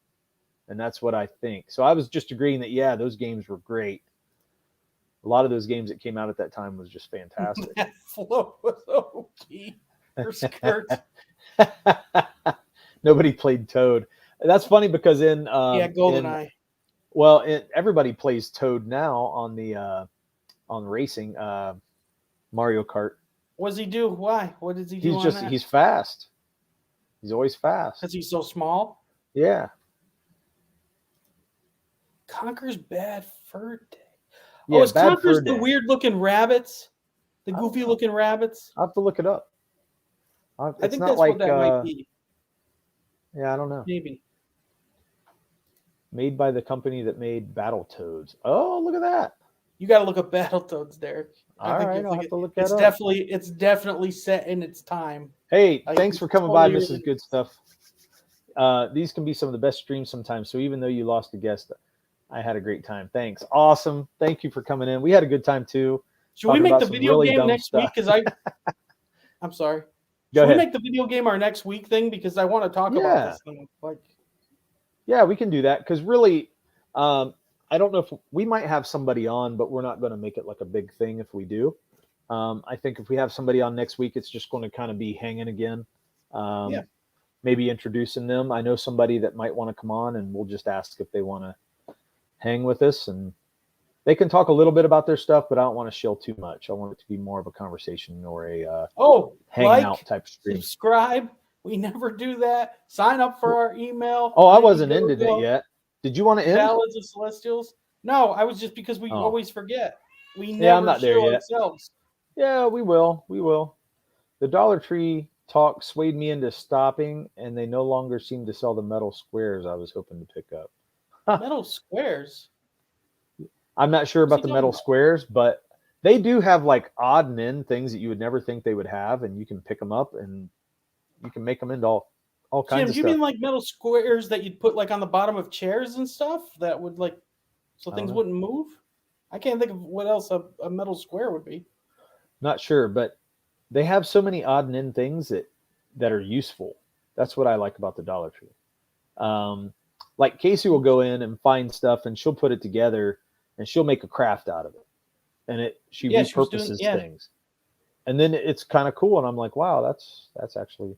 and that's what I think. So I was just agreeing that those games were great. A lot of those games that came out at that time was just fantastic.
That flow was okay. Her skirt.
Nobody played Toad. That's funny because in
GoldenEye.
Everybody plays Toad now on the racing Mario Kart.
What does he do? Why? What does he do?
He's fast. He's always fast.
Because he's so small.
Yeah.
Conker's Bad Fur Day.
Yeah,
is
Bad
Conker's
Fur
the
Day.
weird looking rabbits? The goofy looking rabbits?
I'll have to look it up.
I think that's what that might be.
Yeah, I don't know.
Maybe.
Made by the company that made Battletoads. Oh, look at that.
You got to look up Battletoads, Derek.
All right, I'll have to look that
it's
up.
It's definitely set in its time.
Hey,
Like,
thanks for
it's
coming by,
totally
Mrs. Good Stuff. These can be some of the best streams sometimes. So even though you lost a guest, I had a great time. Thanks. Awesome. Thank you for coming in. We had a good time too.
Should we
talking
make
about
the
some
video
really
game
dumb
next
stuff.
week? Because I'm sorry.
Go
Should we
ahead.
make the video game our next week thing? Because I want to talk about this thing. Like,
yeah, we can do that. Because really, I don't know if we might have somebody on, but we're not going to make it like a big thing if we do. I think if we have somebody on next week, it's just going to kind of be hanging again.
Yeah.
Maybe introducing them. I know somebody that might want to come on, and we'll just ask if they want to hang with us, and they can talk a little bit about their stuff, but I don't want to shill too much. I want it to be more of a conversation or a hanging out type stream.
Subscribe. We never do that. Sign up for our email.
Oh, I wasn't ending it yet. Did you want to end?
Ballads of Celestials? No, I was just because we always forget. We never
I'm not there yet.
ourselves.
Yeah, we will. We will. The Dollar Tree talk swayed me into stopping, and they no longer seem to sell the metal squares I was hoping to pick up.
Metal squares?
I'm not sure about the metal squares, but they do have like odd and end things that you would never think they would have, and you can pick them up and you can make them into all kinds of stuff.
Jim, do you mean like metal squares that you'd put like on the bottom of chairs and stuff that would like so things wouldn't move? I can't think of what else a metal square would be.
Not sure, but they have so many odd and end things that are useful. That's what I like about the Dollar Tree. Like Casey will go in and find stuff, and she'll put it together, and she'll make a craft out of it. And she repurposes things. And then it's kind of cool, and I'm like, wow, that's actually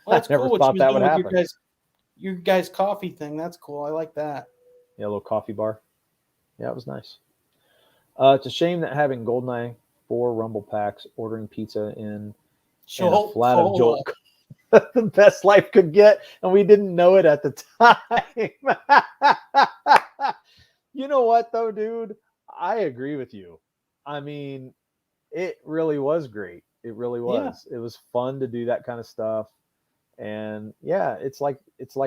I never thought that would happen.
Your guys' coffee thing, that's cool. I like that.
Yeah, a little coffee bar. Yeah, it was nice. It's a shame that having GoldenEye 4 Rumble packs, ordering pizza in a flat of Jolt, the best life could get, and we didn't know it at the time. You know what, though, dude? I agree with you. I mean, it really was great. It really was. Yeah. It was fun to do that kind of stuff. And yeah, it's like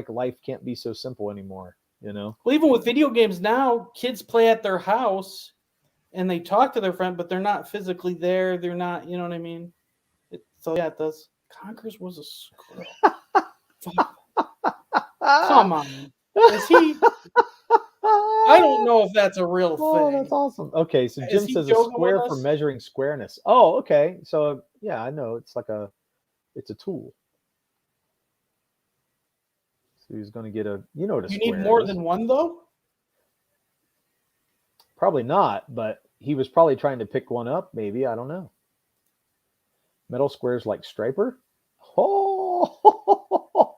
life can't be so simple anymore, you know?
Well, even with video games now, kids play at their house and they talk to their friend, but they're not physically there. They're not, you know what I mean? So yeah, it does. Conker's was a squirrel. Come on. Is he? I don't know if that's a real thing.
Oh, that's awesome. Okay, so Jim says a square for measuring squareness. Oh, okay. So yeah, I know it's a tool. So he's going to get what a square is.
You need more than one though?
Probably not, but he was probably trying to pick one up. Maybe, I don't know. Metal squares like Striper. Oh,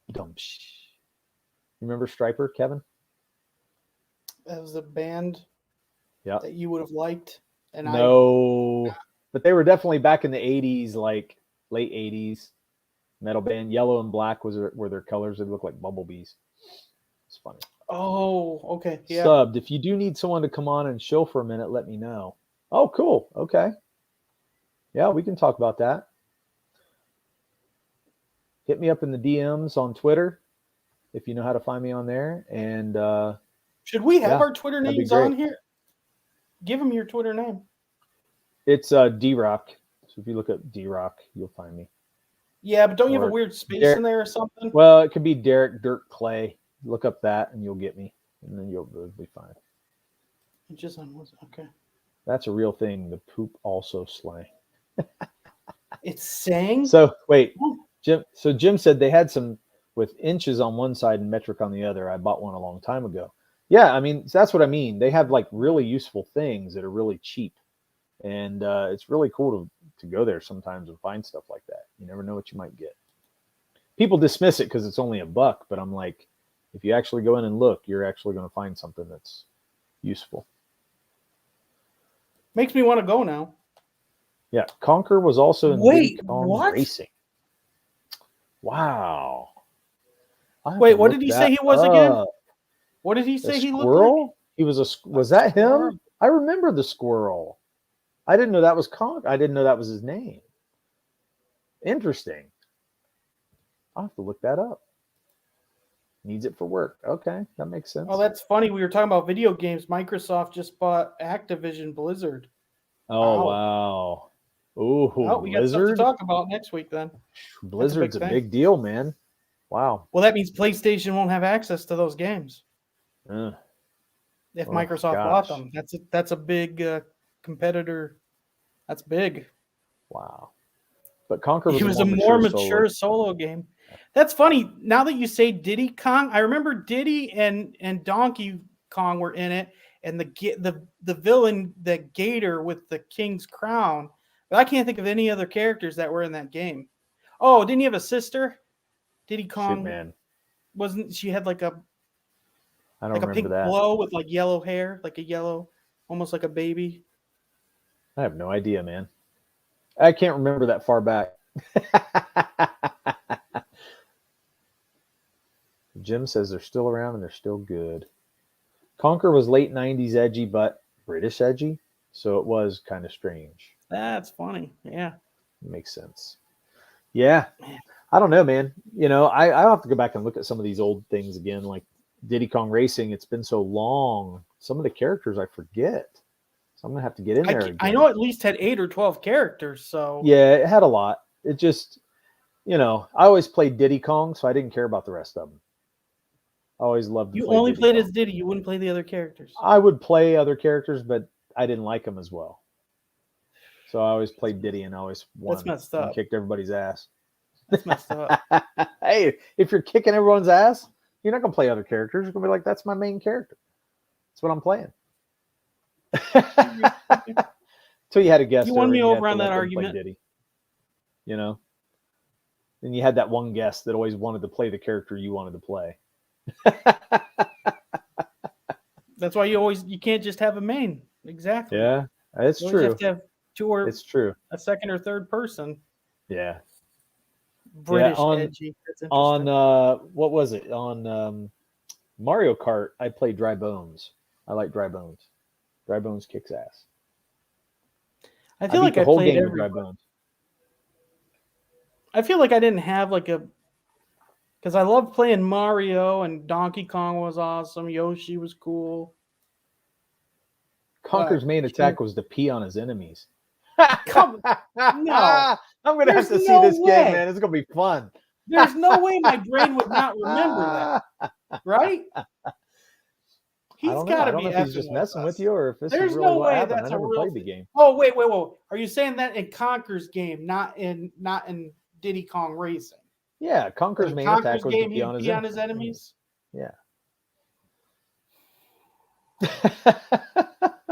you remember Striper, Kevin?
That was a band that you would have liked. And
but they were definitely back in the 80s, like late 80s. Metal band. Yellow and black were their colors. They look like bumblebees. It's funny.
Oh, okay. Yeah.
Subbed. If you do need someone to come on and show for a minute, let me know. Oh, cool. Okay. Yeah, we can talk about that. Hit me up in the DMs on Twitter if you know how to find me on there. And
should we have our Twitter names on here? Give them your Twitter name.
It's D-Rock. So if you look up D-Rock, you'll find me.
Yeah, but don't you have a weird space in there or something?
Well, it could be Derek Dirk Clay. Look up that and you'll get me. And then you'll be fine.
Okay.
That's a real thing. The poop also slang.
It's saying?
So wait, Jim. So Jim said they had some with inches on one side and metric on the other. I bought one a long time ago. Yeah, I mean, that's what I mean. They have like really useful things that are really cheap. And it's really cool to go there sometimes and find stuff like that. You never know what you might get. People dismiss it because it's only $1, but I'm like, if you actually go in and look, you're actually going to find something that's useful.
Makes me want to go now.
Yeah, Conker was also in
Diddy Kong
Racing. Wow.
Wait, what did he say he was again? What did he say he looked like?
He was was that him? I remember the squirrel. I didn't know that was Conker. I didn't know that was his name. Interesting. I'll have to look that up. Needs it for work. Okay, that makes sense.
Oh, that's funny. We were talking about video games. Microsoft just bought Activision Blizzard.
Oh, wow. Ooh,
well, we got stuff to talk about next week then.
Blizzard's a big deal, man. Wow.
Well, that means PlayStation won't have access to those games. If Microsoft bought them. That's a big competitor. That's big.
Wow. But Conquer was
It was a more mature solo game. That's funny. Now that you say Diddy Kong, I remember Diddy and Donkey Kong were in it, and the villain, the Gator with the king's crown. But I can't think of any other characters that were in that game. Oh, didn't he have a sister? Diddy Kong,
Shoot, man.
wasn't she had like
I don't
a
remember
pink
that.
glow with like yellow hair, like a yellow, almost like a baby?
I have no idea, man. I can't remember that far back. Jim says they're still around and they're still good. Conquer was late 90s edgy, but British edgy. So it was kind of strange.
That's funny. Yeah.
It makes sense. Yeah. I don't know, man. You know, I'll have to go back and look at some of these old things again, like Diddy Kong Racing. It's been so long. Some of the characters I forget. So I'm going to have to get in there again.
I know at least had 8 or 12 characters. So
yeah, it had a lot. It just, you know, I always played Diddy Kong, so I didn't care about the rest of them. I always loved to
you
play
only
Diddy
played
Kong.
as Diddy. You wouldn't play the other characters.
I would play other characters, but I didn't like them as well. So I always played Diddy and I always won.
That's messed up.
And kicked everybody's ass.
That's messed up.
Hey, if you're kicking everyone's ass, you're not going to play other characters. You're going to be like, that's my main character. That's what I'm playing. Until you had a guest.
You won me
and you
over
had to
on
let
that
them
argument.
play Diddy. You know? And you had that one guest that always wanted to play the character you wanted to play.
That's why you can't just have a main. Exactly.
Yeah, it's
You
true.
always have to have two or
It's true.
a second or third person.
Yeah.
British
on,
edgy. That's interesting.
On what was it? On Mario Kart, I played Dry Bones. I like Dry Bones. Dry Bones kicks ass.
I feel
beat
like
the
I
whole
played
game with
every.
Dry Bones.
I feel like I didn't have like a, because I loved playing Mario and Donkey Kong was awesome. Yoshi was cool.
Conker's main attack was to pee on his enemies.
Come, no.
I'm gonna have
There's
to see
no
this
way.
game, man. It's gonna be fun.
There's no way my brain would not remember that, right? He's got to
I don't
be
know if he's just messing with you or if this
There's
is really
no
what
way
happened. I
that's a
never
real
played the game.
Oh, wait. Are you saying that in Conker's game, not in Diddy Kong Racing?
Yeah, Conker's
In
main
Conker's
attack was to
game,
pee
he'd
on his
pee on his enemies?
Yeah.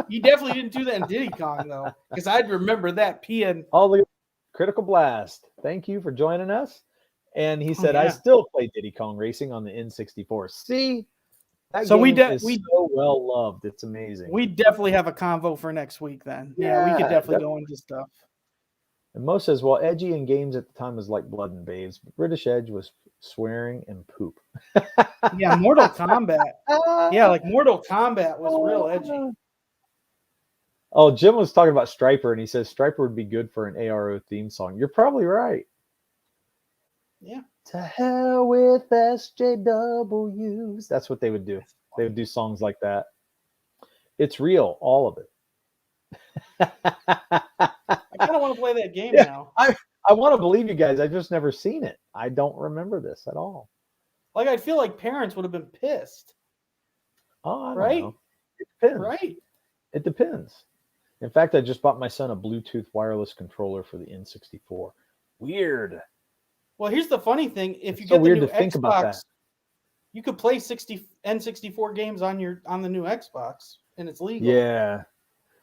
He definitely didn't do that in Diddy Kong, though, because I'd remember that peeing.
All the Critical Blast. Thank you for joining us. And he said,
yeah.
I still play Diddy Kong Racing on the N64. See, that
So
game is so well loved. It's amazing.
We definitely have a convo for next week then. Yeah, we could definitely go into stuff.
And Mo says, well, edgy in games at the time was like Blood and Babes, but British Edge was swearing and poop.
Yeah, Mortal Kombat. Yeah, like Mortal Kombat was real edgy.
Oh, Jim was talking about Striper, and he says Striper would be good for an ARO theme song. You're probably right.
Yeah.
To hell with SJWs. That's what they would do. They would do songs like that. It's real, all of it.
I kind of want to play that game now.
I want to believe you guys. I've just never seen it. I don't remember this at all.
Like, I feel like parents would have been pissed.
Oh, I don't
Right?
know. It depends.
Right.
It depends. In fact, I just bought my son a Bluetooth wireless controller for the N64. Weird.
Well, here's the funny thing: if
It's
you
so
get the
weird
new
to think about
Xbox,
that.
you could play N64 games on the new Xbox, and it's legal.
Yeah.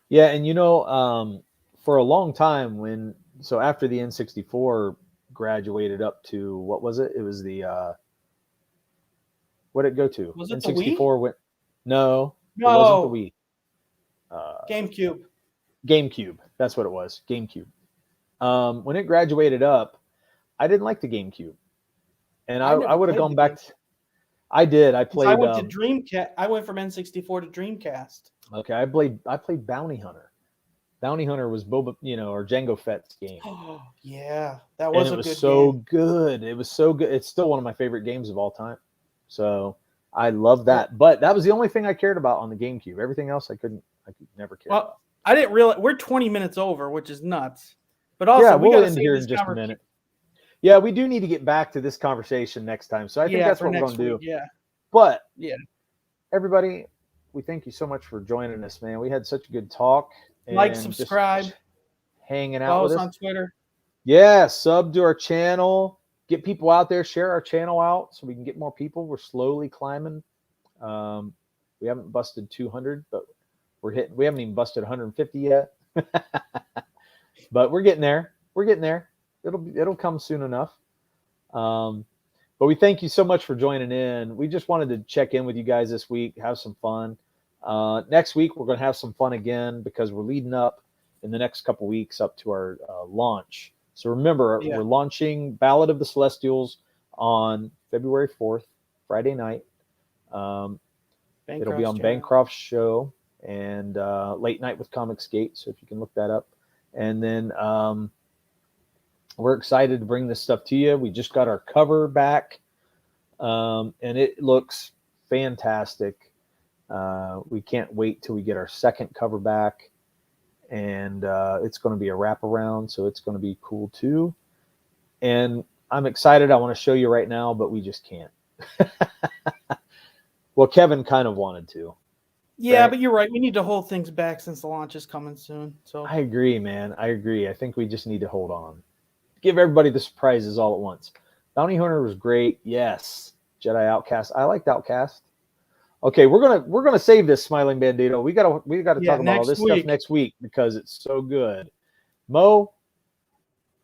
Yeah, and you know, for a long time after the N64 graduated up to, what was it? It was the what did it go to?
Was it
N64
the Wii?
went No.
No.
It wasn't the Wii. GameCube. That's what it was. GameCube. When it graduated up, I didn't like the GameCube, and I would have gone back. I did. I played.
I went to Dreamcast. I went from N64 to Dreamcast.
Okay, I played Bounty Hunter. Bounty Hunter was Boba, or Jango Fett's game.
Oh yeah, that was
and
a good
it was so
game.
good. It was so good. It's still one of my favorite games of all time. So I love that. But that was the only thing I cared about on the GameCube. Everything else I could never care about.
I didn't realize we're 20 minutes over, which is nuts. But also,
we'll end here in just a minute. Yeah, we do need to get back to this conversation next time. So I think that's what we're going to do.
Yeah.
But
everybody,
we thank you so much for joining us, man. We had such a good talk.
Like, subscribe,
hanging out
follow
with
us
us
on Twitter.
Yeah, sub to our channel. Get people out there. Share our channel out so we can get more people. We're slowly climbing. We haven't busted 200, but we haven't even busted 150 yet. But we're getting there. We're getting there. It'll come soon enough. But we thank you so much for joining in. We just wanted to check in with you guys this week, have some fun. Next week we're going to have some fun again because we're leading up in the next couple weeks up to our launch. So remember,
Yeah.
we're launching Ballad of the Celestials on February 4th, Friday night. It'll be on Bancroft's show and Late Night with Comicsgate. So if you can look that up. And then we're excited to bring this stuff to you. We just got our cover back, and it looks fantastic. We can't wait till we get our second cover back, and it's going to be a wraparound, so it's going to be cool too. And I'm excited. I want to show you right now, but we just can't. Well, Kevin kind of wanted to.
Yeah,
right?
but you're right. We need to hold things back since the launch is coming soon. So
I agree, man. I agree. I think we just need to hold on. Give everybody the surprises all at once. Bounty Hunter was great. Yes. Jedi Outcast. I liked Outcast. Okay, we're gonna save this, Smiling Bandito. We gotta talk about all this stuff next week because it's so good. Mo,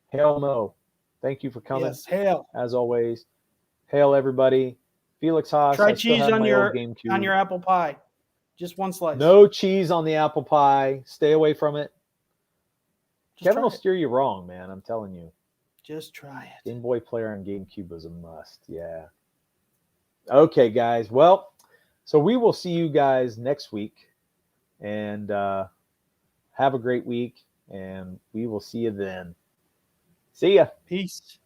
hail Mo. Thank you for coming.
Yes, hail.
As always. Hail everybody. Felix Haas.
Try cheese on your
GameCube.
apple pie. Just one slice.
No cheese on the apple pie. Stay away from it. Kevin will steer you wrong, man. I'm telling you.
Just try it.
Game Boy player on GameCube was a must. Yeah. Okay, guys. Well, so we will see you guys next week. And have a great week. And we will see you then. See ya.
Peace.